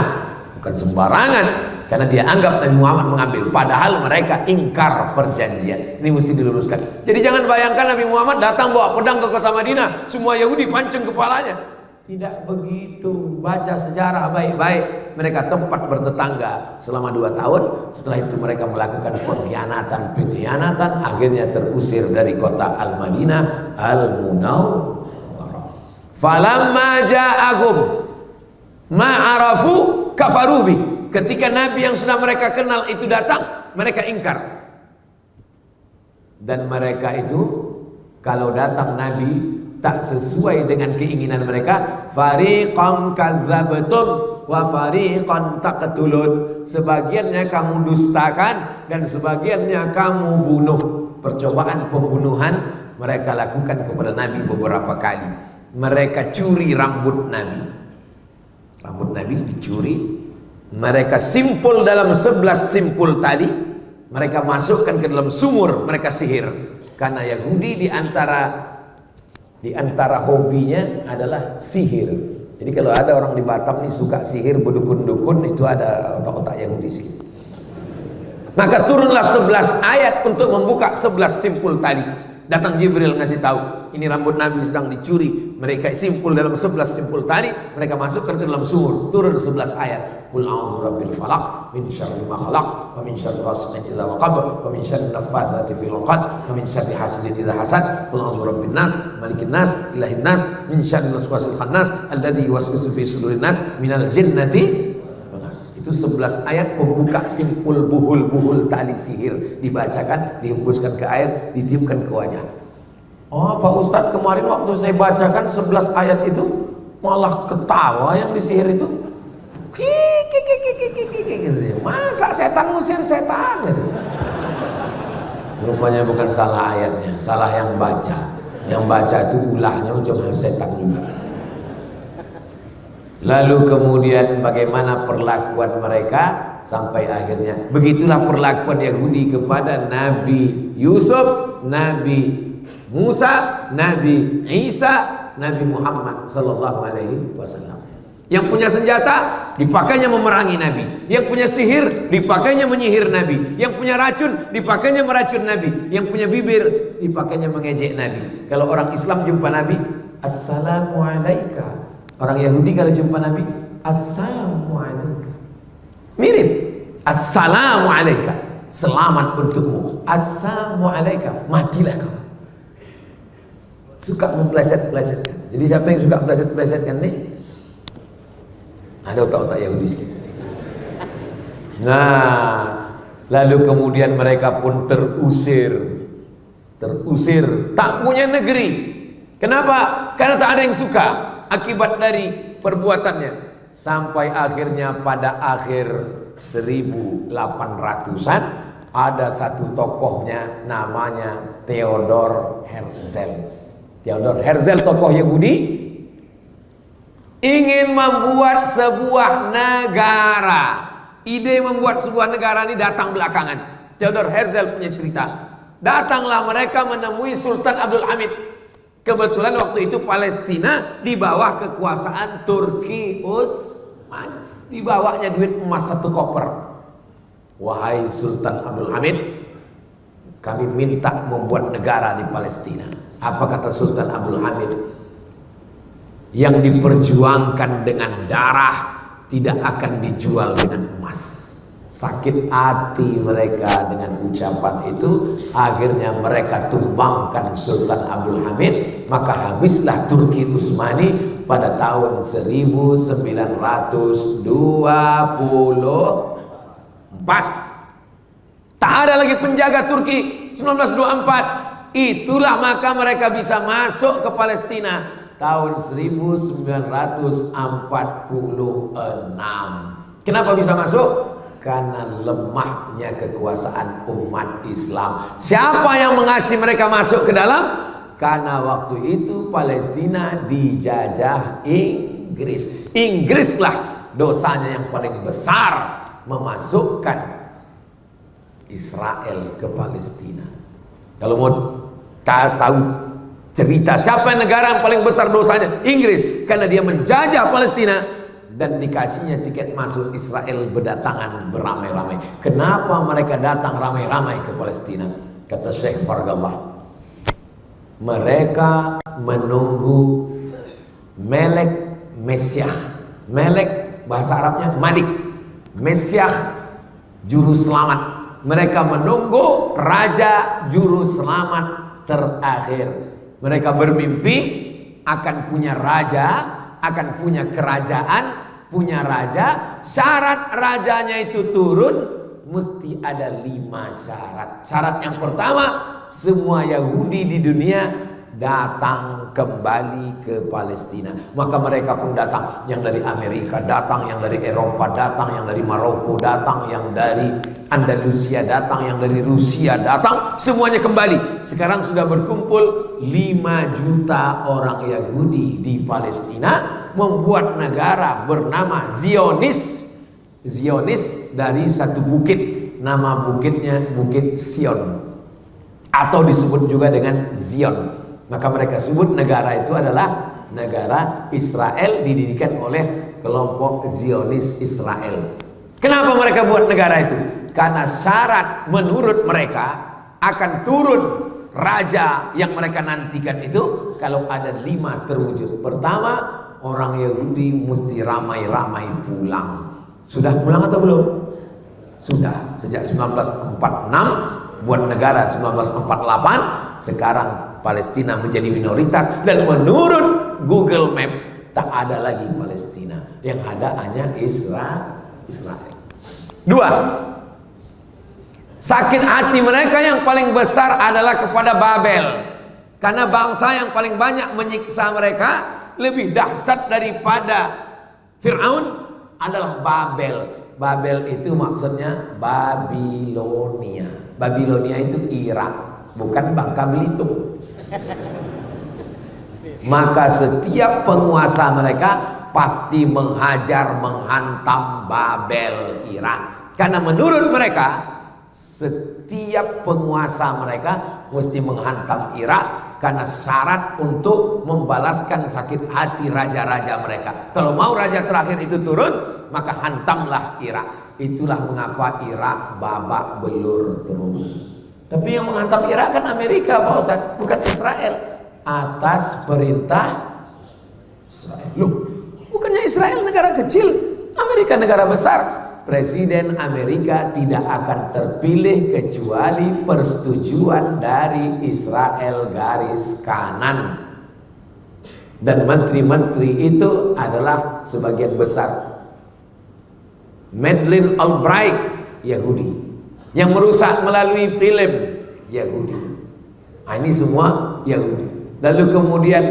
Bukan sembarangan, karena dia anggap Nabi Muhammad mengambil. Padahal mereka ingkar perjanjian. Ini mesti diluruskan. Jadi jangan bayangkan Nabi Muhammad datang bawa pedang ke kota Madinah, semua Yahudi pancung kepalanya. Tidak begitu. Baca sejarah baik-baik. Mereka tempat bertetangga selama 2 tahun. Setelah itu mereka melakukan pengkhianatan. Akhirnya terusir dari kota Al-Madinah Al-Munawwarah. Falamma ja'ahum ma'arafu kafarubi. Ketika Nabi yang sudah mereka kenal itu datang, mereka ingkar. Dan mereka itu kalau datang Nabi tak sesuai dengan keinginan mereka, fariqan kadzabtum wa fariqan taqtulun. Sebagiannya kamu dustakan dan sebagiannya kamu bunuh. Percobaan pembunuhan mereka lakukan kepada Nabi beberapa kali. Mereka curi rambut Nabi. Rambut Nabi dicuri. Mereka simpul dalam 11 simpul tali. Mereka masukkan ke dalam sumur, mereka sihir. Karena Yahudi di antara hobinya adalah sihir. Jadi kalau ada orang di Batam nih suka sihir, berdukun-dukun, itu ada otak-otak Yahudi sih. Maka turunlah 11 ayat untuk membuka 11 simpul tali. Datang Jibril ngasih tahu, ini rambut Nabi sedang dicuri. Mereka simpul dalam 11 simpul tali, mereka masukkan ke dalam sumur. Turun 11 ayat. Qul a'udzu birabbil falaq min syarri ma khalaq wa min syarri ghasiqin idza waqab wa min syarri naffatsati fil 'uqad wa min syarri hasidin idza hasad. Qul a'udzu birabbin nas malikin nas ilahin nas min syarri waswasil khannas alladzi yuwaswisu fi sudurin nas minal jinnati wan nas. Itu 11 ayat pembuka simpul buhul-buhul tali sihir, dibacakan, dihembuskan ke air, ditiupkan ke wajah. Oh, Pak Ustadz, kemarin waktu saya bacakan 11 ayat itu malah ketawa yang disihir itu. Masa setan ngusir setan gitu. Rupanya bukan salah ayatnya, salah yang baca. Yang baca itu ulahnya cuma setan juga. Lalu kemudian bagaimana perlakuan mereka sampai akhirnya begitulah perlakuan Yahudi kepada Nabi Yusuf, Nabi Musa, Nabi Isa, Nabi Muhammad sallallahu alaihi wasallam. Yang punya senjata dipakainya memerangi Nabi, yang punya sihir dipakainya menyihir Nabi, yang punya racun dipakainya meracun Nabi, yang punya bibir dipakainya mengejek Nabi. Kalau orang Islam jumpa Nabi, Assalamualaikum. Orang Yahudi kalau jumpa Nabi, Assalamualaikum. Mirip. Assalamualaikum. Selamat untukmu. Assalamualaikum. Matilah kau. Suka mempleset-plesetkan. Jadi siapa yang suka mempleset-plesetkan nih? Ada otak-otak Yahudi sekitar. Nah, lalu kemudian mereka pun terusir, tak punya negeri. Kenapa? Karena tak ada yang suka akibat dari perbuatannya. Sampai akhirnya pada akhir 1800-an ada satu tokohnya namanya Theodor Herzl. Theodor Herzl, tokoh Yahudi, ingin membuat sebuah negara. Ide membuat sebuah negara ini datang belakangan. Theodor Herzl punya cerita. Datanglah mereka menemui Sultan Abdul Hamid. Kebetulan waktu itu Palestina di bawah kekuasaan Turki Utsmani. Dibawanya duit emas 1 koper. Wahai Sultan Abdul Hamid, kami minta membuat negara di Palestina. Apa kata Sultan Abdul Hamid? Yang diperjuangkan dengan darah tidak akan dijual dengan emas. Sakit hati mereka dengan ucapan itu. Akhirnya mereka tumbangkan Sultan Abdul Hamid. Maka habislah Turki Utsmani pada tahun 1924. Tak ada lagi penjaga Turki. 1924. Itulah maka mereka bisa masuk ke Palestina tahun 1946. Kenapa bisa masuk? Karena lemahnya kekuasaan umat Islam. Siapa yang mengasih mereka masuk ke dalam? Karena waktu itu Palestina dijajah Inggris. Inggrislah dosanya yang paling besar memasukkan Israel ke Palestina. Kalau mau tahu cerita siapa negara yang paling besar dosanya? Inggris, karena dia menjajah Palestina dan dikasihnya tiket masuk Israel berdatangan beramai-ramai. Kenapa mereka datang ramai-ramai ke Palestina? Kata Syekh Fargallah, mereka menunggu Melek Mesyah. Melek bahasa Arabnya Madik, Mesyah juru selamat. Mereka menunggu raja juru selamat terakhir. Mereka bermimpi akan punya raja, akan punya kerajaan, punya raja. Syarat rajanya itu turun, mesti ada 5 syarat. Syarat yang pertama, semua Yahudi di dunia datang kembali ke Palestina. Maka mereka pun datang. Yang dari Amerika datang, yang dari Eropa datang, yang dari Maroko datang, yang dari Andalusia datang, yang dari Rusia datang. Semuanya kembali. Sekarang sudah berkumpul 5 juta orang Yahudi di Palestina, membuat negara bernama Zionis. Zionis dari satu bukit, nama bukitnya Bukit Sion, atau disebut juga dengan Zion. Maka mereka sebut negara itu adalah negara Israel, didirikan oleh kelompok Zionis Israel. Kenapa mereka buat negara itu? Karena syarat menurut mereka akan turun raja yang mereka nantikan itu kalau ada 5 terwujud. Pertama, orang Yahudi mesti ramai-ramai pulang. Sudah pulang atau belum? Sudah. Sejak 1946 buat negara 1948. Sekarang Palestina menjadi minoritas, dan menurut Google Map tak ada lagi Palestina, yang ada hanya Israel. 2, sakit hati mereka yang paling besar adalah kepada Babel, karena bangsa yang paling banyak menyiksa mereka, lebih dahsyat daripada Fir'aun adalah Babel. Babel itu maksudnya Babilonia. Babilonia itu Irak, bukan Bangka Belitung. Maka setiap penguasa mereka pasti menghajar, menghantam Babel, Irak. Karena menurut mereka setiap penguasa mereka mesti menghantam Irak, karena syarat untuk membalaskan sakit hati raja-raja mereka. Kalau mau raja terakhir itu turun, maka hantamlah Irak. Itulah mengapa Irak babak belur terus. Tapi yang menghantam Irak kan Amerika, Pak Ustaz, bukan Israel. Atas perintah Israel. Loh, bukannya Israel negara kecil, Amerika negara besar. Presiden Amerika tidak akan terpilih kecuali persetujuan dari Israel garis kanan. Dan menteri-menteri itu adalah sebagian besar Madeleine Albright, Yahudi, yang merusak melalui film, Yahudi. Nah, ini semua Yahudi. Lalu kemudian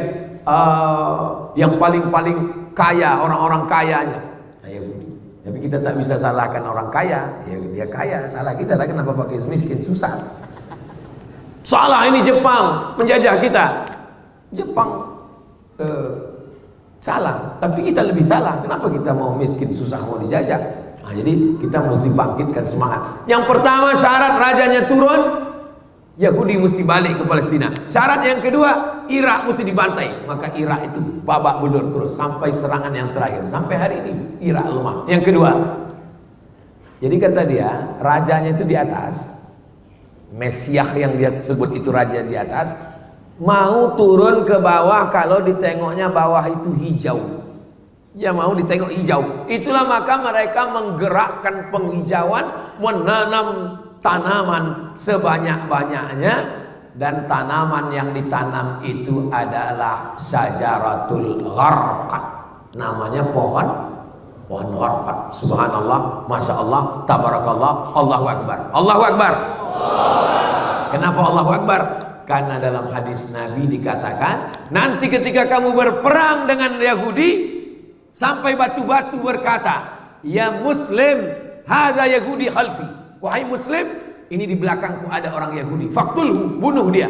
yang paling kaya, orang-orang kayanya Yahudi. Tapi kita tak bisa salahkan orang kaya, ya dia kaya, salah kita lah kenapa pakai miskin, susah. Salah ini Jepang menjajah kita. Jepang salah, tapi kita lebih salah. Kenapa kita mau miskin, susah, mau dijajah? Nah, jadi kita mesti bangkitkan semangat. Yang pertama, syarat rajanya turun, Yahudi mesti balik ke Palestina. Syarat yang kedua, Irak mesti dibantai. Maka Irak itu babak belur terus sampai serangan yang terakhir. Sampai hari ini Irak lemah. Yang kedua, jadi kata dia, rajanya itu di atas, Mesiah yang dia sebut itu raja di atas, mau turun ke bawah kalau ditengoknya bawah itu hijau. Dia mau ditengok hijau. Itulah maka mereka menggerakkan penghijauan, menanam tanaman sebanyak-banyaknya, dan tanaman yang ditanam itu adalah syajaratul gharqad. Namanya pohon gharqad. Subhanallah, masya Allah, tabarakallah, Allahu akbar. Allahu akbar. Kenapa Allahu akbar? Karena dalam hadis Nabi dikatakan, nanti ketika kamu berperang dengan Yahudi, sampai batu-batu berkata, ya Muslim, hadza Yahudi khalfi. Wahai Muslim, ini di belakangku ada orang Yahudi. Faktulhu, bunuh dia.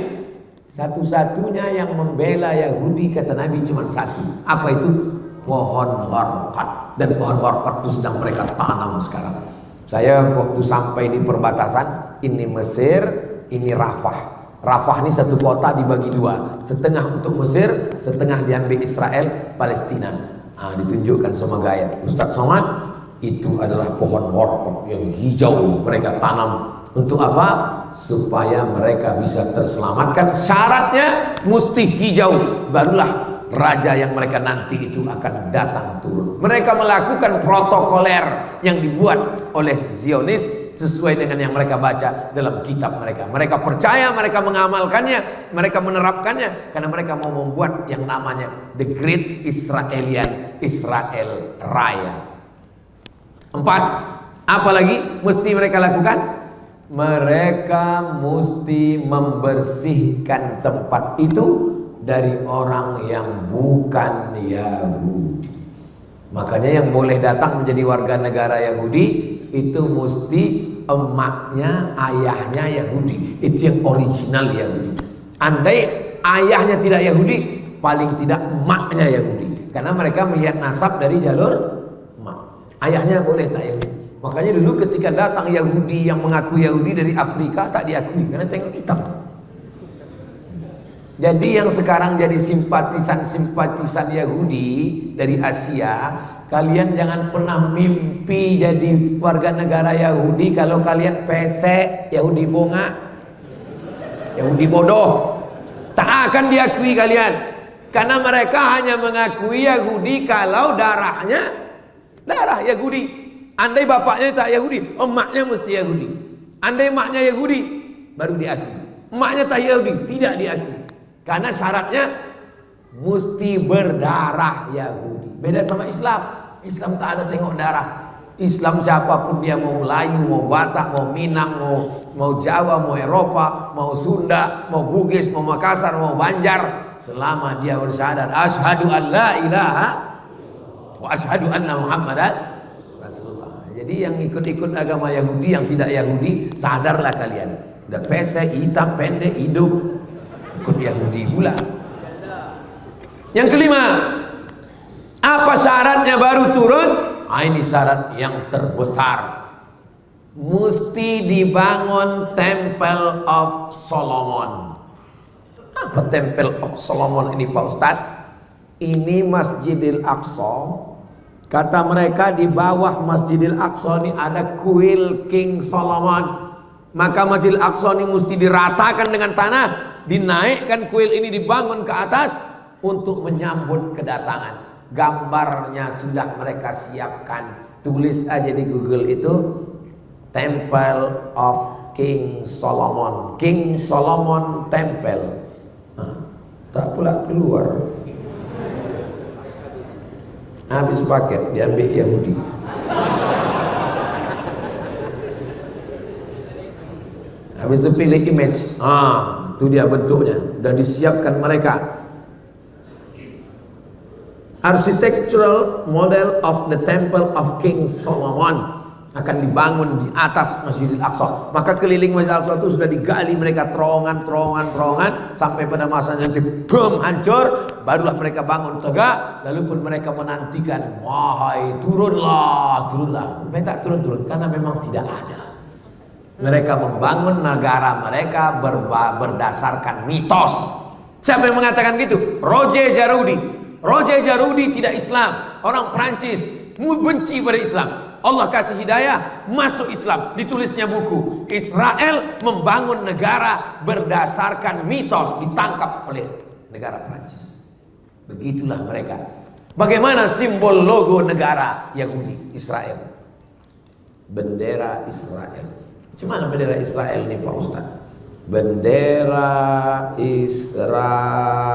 Satu-satunya yang membela Yahudi kata Nabi cuma satu. Apa itu? Pohon gharqad. Dan pohon gharqad itu sedang mereka tanam sekarang. Saya waktu sampai di perbatasan, ini Mesir, ini Rafah. Rafah ini satu kota dibagi dua, setengah untuk Mesir, setengah diambil Israel, Palestina. Nah, ditunjukkan sama gayat Ustadz Somad, itu adalah pohon gharqad yang hijau mereka tanam. Untuk apa? Supaya mereka bisa terselamatkan. Syaratnya mesti hijau, barulah raja yang mereka nanti itu akan datang turun. Mereka melakukan protokoler yang dibuat oleh Zionis sesuai dengan yang mereka baca dalam kitab mereka. Mereka percaya, mereka mengamalkannya, mereka menerapkannya, karena mereka mau membuat yang namanya The Great Israelian, Israel Raya. 4. Apa lagi mesti mereka lakukan? Mereka mesti membersihkan tempat itu dari orang yang bukan Yahudi. Makanya yang boleh datang menjadi warga negara Yahudi itu mesti emaknya, ayahnya Yahudi. Itu yang original Yahudi. Andai ayahnya tidak Yahudi, paling tidak emaknya Yahudi. Karena mereka melihat nasab dari jalur emak. Ayahnya boleh tak Yahudi. Makanya dulu ketika datang Yahudi yang mengaku Yahudi dari Afrika, tak diakui karena tengok hitam. Jadi yang sekarang jadi simpatisan Yahudi dari Asia, kalian jangan pernah mimpi jadi warga negara Yahudi kalau kalian pesek, Yahudi bonga, Yahudi bodoh. Tak akan diakui kalian. Karena mereka hanya mengakui Yahudi kalau darahnya darah Yahudi. Andai bapaknya tak Yahudi, emaknya mesti Yahudi. Andai emaknya Yahudi, baru diakui. Emaknya tak Yahudi, tidak diakui. Karena syaratnya mesti berdarah Yahudi. Beda sama Islam. Islam tak ada tengok darah. Islam siapapun dia, mau Melayu, mau Batak, mau Minang, mau Jawa, mau Eropa, mau Sunda, mau Bugis, mau Makassar, mau Banjar, selama dia bersyahadat asyhadu an la ilaha wa asyhadu anna Muhammadan Nasrullah. Jadi yang ikut-ikut agama Yahudi, yang tidak Yahudi, sadarlah kalian. Udah pesek, hitam, pendek, hidup, ikut Yahudi pula. Yang kelima, apa syaratnya baru turun? Ini syarat yang terbesar. Mesti dibangun Temple of Solomon. Apa Temple of Solomon ini Pak Ustadz? Ini Masjidil Aqsa. Kata mereka di bawah Masjidil Aqsa ini ada kuil King Solomon. Maka Masjidil Aqsa ini mesti diratakan dengan tanah, dinaikkan kuil ini, dibangun ke atas untuk menyambut kedatangan. Gambarnya sudah mereka siapkan. Tulis aja di Google itu Temple of King Solomon, King Solomon Temple. Tak pula keluar. Habis paket diambil Yahudi. Habis itu pilih image. Itu dia bentuknya. Dan disiapkan mereka. Architectural model of the Temple of King Solomon akan dibangun di atas Masjidil Aqsa. Maka keliling Masjidil Aqsa itu sudah digali mereka terowongan sampai pada masanya nanti bom hancur, barulah mereka bangun tegak. Lalu pun mereka menantikan, wahai turunlah. Mereka tak turun karena memang tidak ada. Mereka membangun negara mereka berdasarkan mitos. Siapa yang mengatakan gitu? Roger Jarudi. Roger Jarudi tidak Islam, orang Prancis, benci pada Islam. Allah kasih hidayah, masuk Islam. Ditulisnya buku Israel membangun negara berdasarkan mitos, ditangkap oleh negara Prancis. Begitulah mereka. Bagaimana simbol logo negara Yahudi Israel? Bendera Israel. Gimana bendera Israel nih Pak Ustaz? Bendera Israel.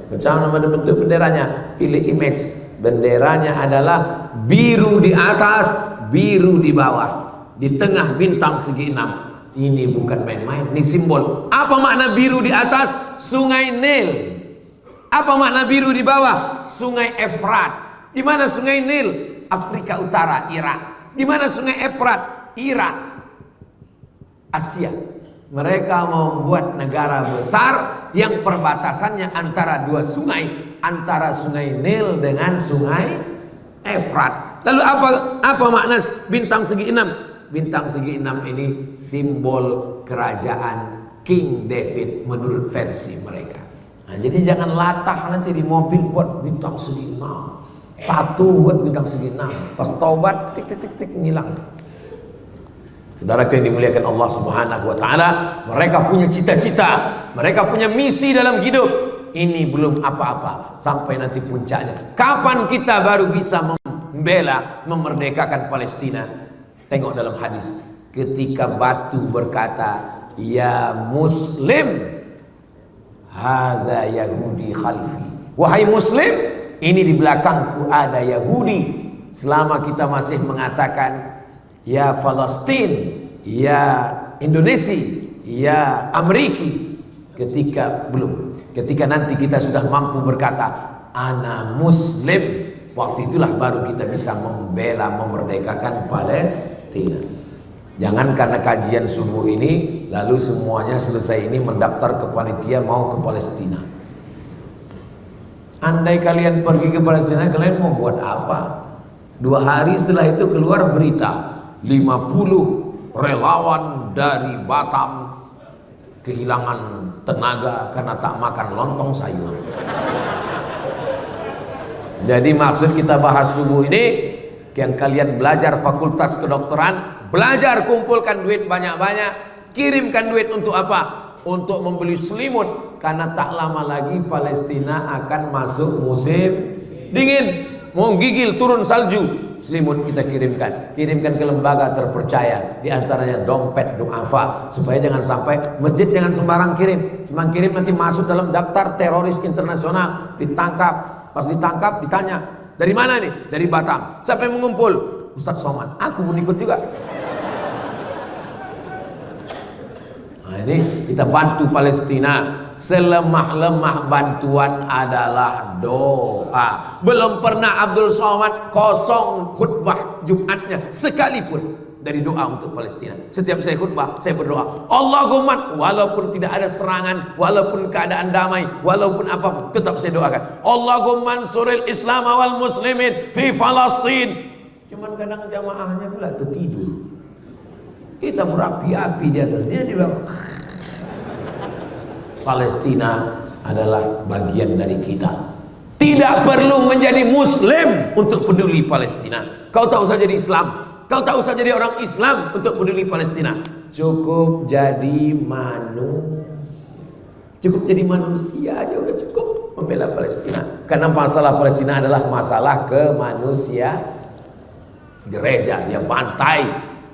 Macam mana bentuk benderanya? Pilih image. Benderanya adalah biru di atas, biru di bawah, di tengah bintang segi 6. Ini bukan main-main, ini simbol. Apa makna biru di atas? Sungai Nil. Apa makna biru di bawah? Sungai Efrat. Di mana Sungai Nil? Afrika Utara, Irak. Di mana Sungai Efrat? Irak, Asia. Mereka membuat negara besar yang perbatasannya antara dua sungai, antara Sungai Nil dengan Sungai Efrat. Lalu apa makna bintang segi 6? Bintang segi 6 ini simbol kerajaan King David menurut versi mereka. Nah, jadi jangan latah nanti di mobil buat bintang segi 6, tato buat bintang segi 6, pas taubat tik ngilang. Saudara yang dimuliakan Allah Subhanahu wa taala, mereka punya cita-cita, mereka punya misi dalam hidup. Ini belum apa-apa sampai nanti puncaknya. Kapan kita baru bisa membela, memerdekakan Palestina? Tengok dalam hadis, ketika batu berkata, "Ya Muslim, hadza Yahudi khalfi." Wahai Muslim, ini di belakangku ada Yahudi. Selama kita masih mengatakan ya Palestina, ya Indonesia, ya Amerika, ketika nanti kita sudah mampu berkata ana Muslim, waktu itulah baru kita bisa membela, memerdekakan Palestina. Jangan karena kajian subuh ini lalu semuanya selesai ini mendaftar ke panitia mau ke Palestina. Andai kalian pergi ke Palestina, kalian mau buat apa? 2 hari setelah itu keluar berita 50 relawan dari Batam kehilangan tenaga karena tak makan lontong sayur. Jadi maksud kita bahas subuh ini, yang kalian belajar fakultas kedokteran, belajar kumpulkan duit banyak-banyak, kirimkan duit untuk apa? Untuk membeli selimut, karena tak lama lagi Palestina akan masuk musim dingin, mau gigil turun salju. Selimut kita kirimkan ke lembaga terpercaya, diantaranya dompet duafa, supaya jangan sampai masjid jangan sembarang kirim, cuma kirim nanti masuk dalam daftar teroris internasional, ditangkap. Pas ditangkap ditanya, dari mana nih? Dari Batam. Siapa yang mengumpul? Ustadz Somad. Aku pun ikut juga. Nah ini kita bantu Palestina. selemah-lemah bantuan adalah doa. Belum pernah Abdul Somad kosong khutbah Jumatnya sekalipun dari doa untuk Palestina. Setiap saya khutbah, saya berdoa, Allahumma, walaupun tidak ada serangan, walaupun keadaan damai, walaupun apapun, tetap saya doakan, Allahumma ansuril Islam wal muslimin fi Palestin. Cuman kadang jamaahnya pula tertidur. Kita berapi-api di atas, dia di bawah. Palestina adalah bagian dari kita. Tidak perlu menjadi Muslim untuk peduli Palestina. Kau tak usah jadi Islam, kau tak usah jadi orang Islam untuk peduli Palestina. Cukup jadi manusia. Cukup jadi manusia aja udah cukup membela Palestina. Karena masalah Palestina adalah masalah kemanusiaan. Gereja dia bantai,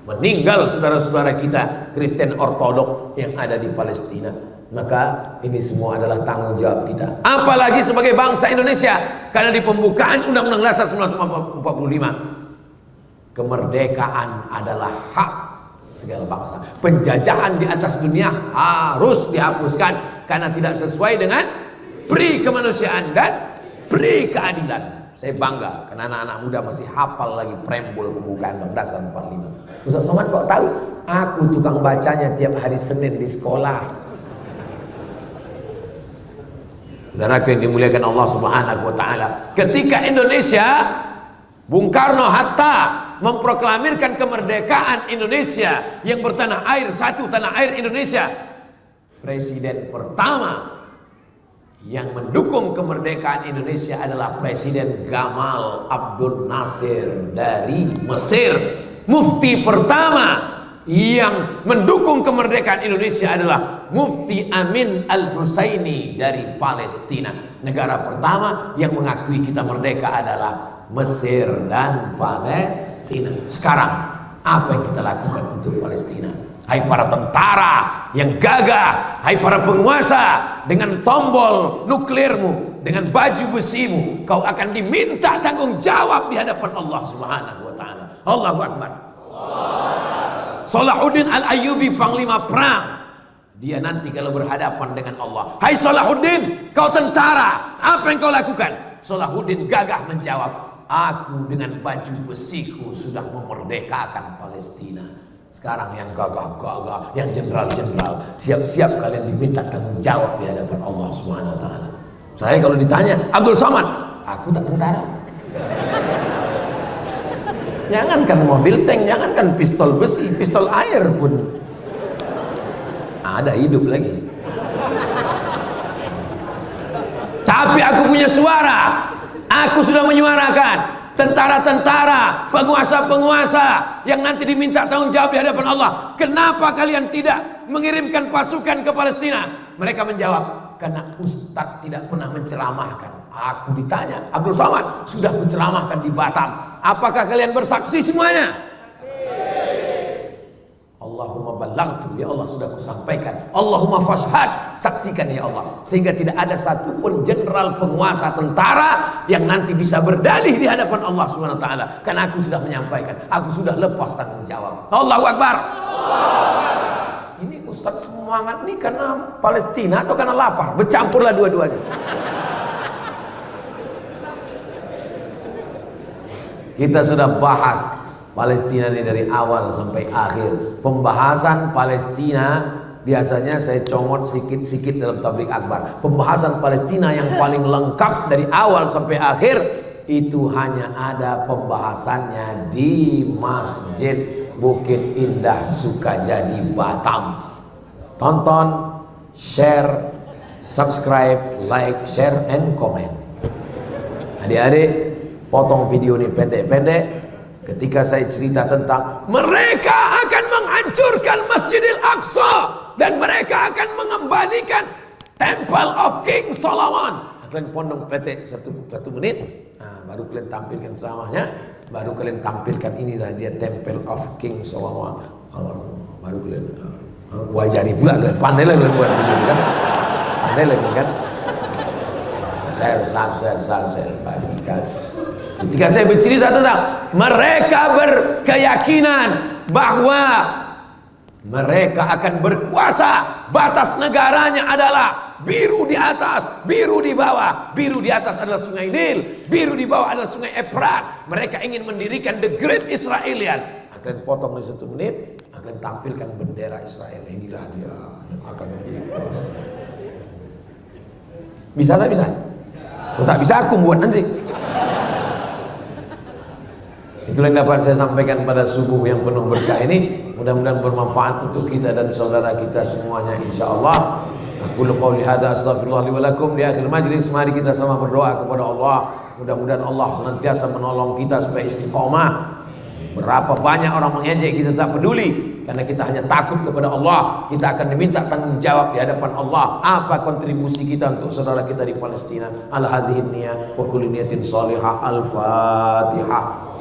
meninggal saudara-saudara kita Kristen Ortodok yang ada di Palestina. Maka ini semua adalah tanggung jawab kita, apalagi sebagai bangsa Indonesia. Karena di pembukaan Undang-Undang Dasar 1945, kemerdekaan adalah hak segala bangsa. Penjajahan di atas dunia harus dihapuskan karena tidak sesuai dengan pri kemanusiaan dan pri keadilan. Saya bangga karena anak-anak muda masih hafal lagi preambul pembukaan Undang-Undang Dasar 45. Ustaz Somad kok tahu? Aku tukang bacanya tiap hari Senin di sekolah. Saudaraku yang dimuliakan Allah Subhanahu wa taala, ketika Indonesia, Bung Karno Hatta memproklamirkan kemerdekaan Indonesia yang bertanah air satu, tanah air Indonesia, presiden pertama yang mendukung kemerdekaan Indonesia adalah Presiden Gamal Abdul Nasir dari Mesir. Mufti pertama yang mendukung kemerdekaan Indonesia adalah Mufti Amin Al-Husaini dari Palestina. Negara pertama yang mengakui kita merdeka adalah Mesir dan Palestina. Sekarang apa yang kita lakukan untuk Palestina? Hai para tentara yang gagah, hai para penguasa, dengan tombol nuklirmu, dengan baju besimu, kau akan diminta tanggung jawab di hadapan Allah Subhanahu wa taala. Allahu Akbar. Salahuddin Al-Ayyubi, panglima perang, dia nanti kalau berhadapan dengan Allah, hai Salahuddin, kau tentara, apa yang kau lakukan? Salahuddin gagah menjawab, aku dengan baju besiku sudah memerdekakan Palestina. Sekarang yang gagah-gagah, yang jenderal-jenderal, siap-siap kalian diminta tanggung jawab di hadapan Allah Subhanahu wa taala. Saya kalau ditanya, Abdul Somad, aku tak tentara. Jangankan mobil tank, jangankan pistol besi, pistol air pun ada hidup lagi. Tapi aku punya suara. Aku sudah menyuarakan. Tentara-tentara, penguasa-penguasa yang nanti diminta tanggung jawab di hadapan Allah, kenapa kalian tidak mengirimkan pasukan ke Palestina? Mereka menjawab, karena Ustadz tidak pernah menceramahkan. Aku ditanya, Abdul Somad, sudah menceramahkan di Batam, apakah kalian bersaksi semuanya? Allahumma ballaghtu, ya Allah sudah kusampaikan. Allahumma fashhad, saksikan ya Allah, sehingga tidak ada satupun jenderal, penguasa, tentara yang nanti bisa berdalih di hadapan Allah Subhanahu wa taala, karena aku sudah menyampaikan, aku sudah lepas tanggung jawab. Allahu Akbar. Ini Ustaz semangat nih karena Palestina atau karena lapar? Bercampurlah dua-duanya. Kita sudah bahas Palestina ini dari awal sampai akhir. Pembahasan Palestina biasanya saya comot sikit-sikit dalam tabligh akbar. Pembahasan Palestina yang paling lengkap dari awal sampai akhir itu hanya ada pembahasannya di Masjid Bukit Indah Sukajadi Batam. Tonton, share, subscribe, like, share, and comment. Adik-adik, potong video ini pendek-pendek. Ketika saya cerita tentang mereka akan menghancurkan Masjidil Aqsa dan mereka akan mengembalikan Temple of King Solomon. Kalian pondong petek satu menit, baru kalian tampilkan ceramahnya, baru kalian tampilkan ini dia Temple of King Solomon. Baru kalian wajari pula, kalian pandai lah kalian buat begitu kan, pandai lagi kan. Share, bagikan. Ketika saya bercerita tentang mereka berkeyakinan bahwa mereka akan berkuasa, batas negaranya adalah biru di atas, biru di bawah. Biru di atas adalah sungai Nil, biru di bawah adalah sungai Efrat. Mereka ingin mendirikan the Great Israelian. Akan potong di 1 menit, akan tampilkan bendera Israel. Inilah dia yang akan menjadi kuasa. Bisa tak bisa? Tak bisa aku buat nanti. Itulah yang dapat saya sampaikan pada subuh yang penuh berkah ini. Mudah-mudahan bermanfaat untuk kita dan saudara kita semuanya, insyaallah. Aku qouli hadza astaghfirullah li wa lakum. Di akhir majlis mari kita sama berdoa kepada Allah. Mudah-mudahan Allah senantiasa menolong kita supaya istiqomah. Berapa banyak orang mengejek, kita tak peduli, karena kita hanya takut kepada Allah. Kita akan diminta tanggung jawab di hadapan Allah. Apa kontribusi kita untuk saudara kita di Palestina? Al hadhihi niyah wa kullu niyatin salihah. Al-Fatihah.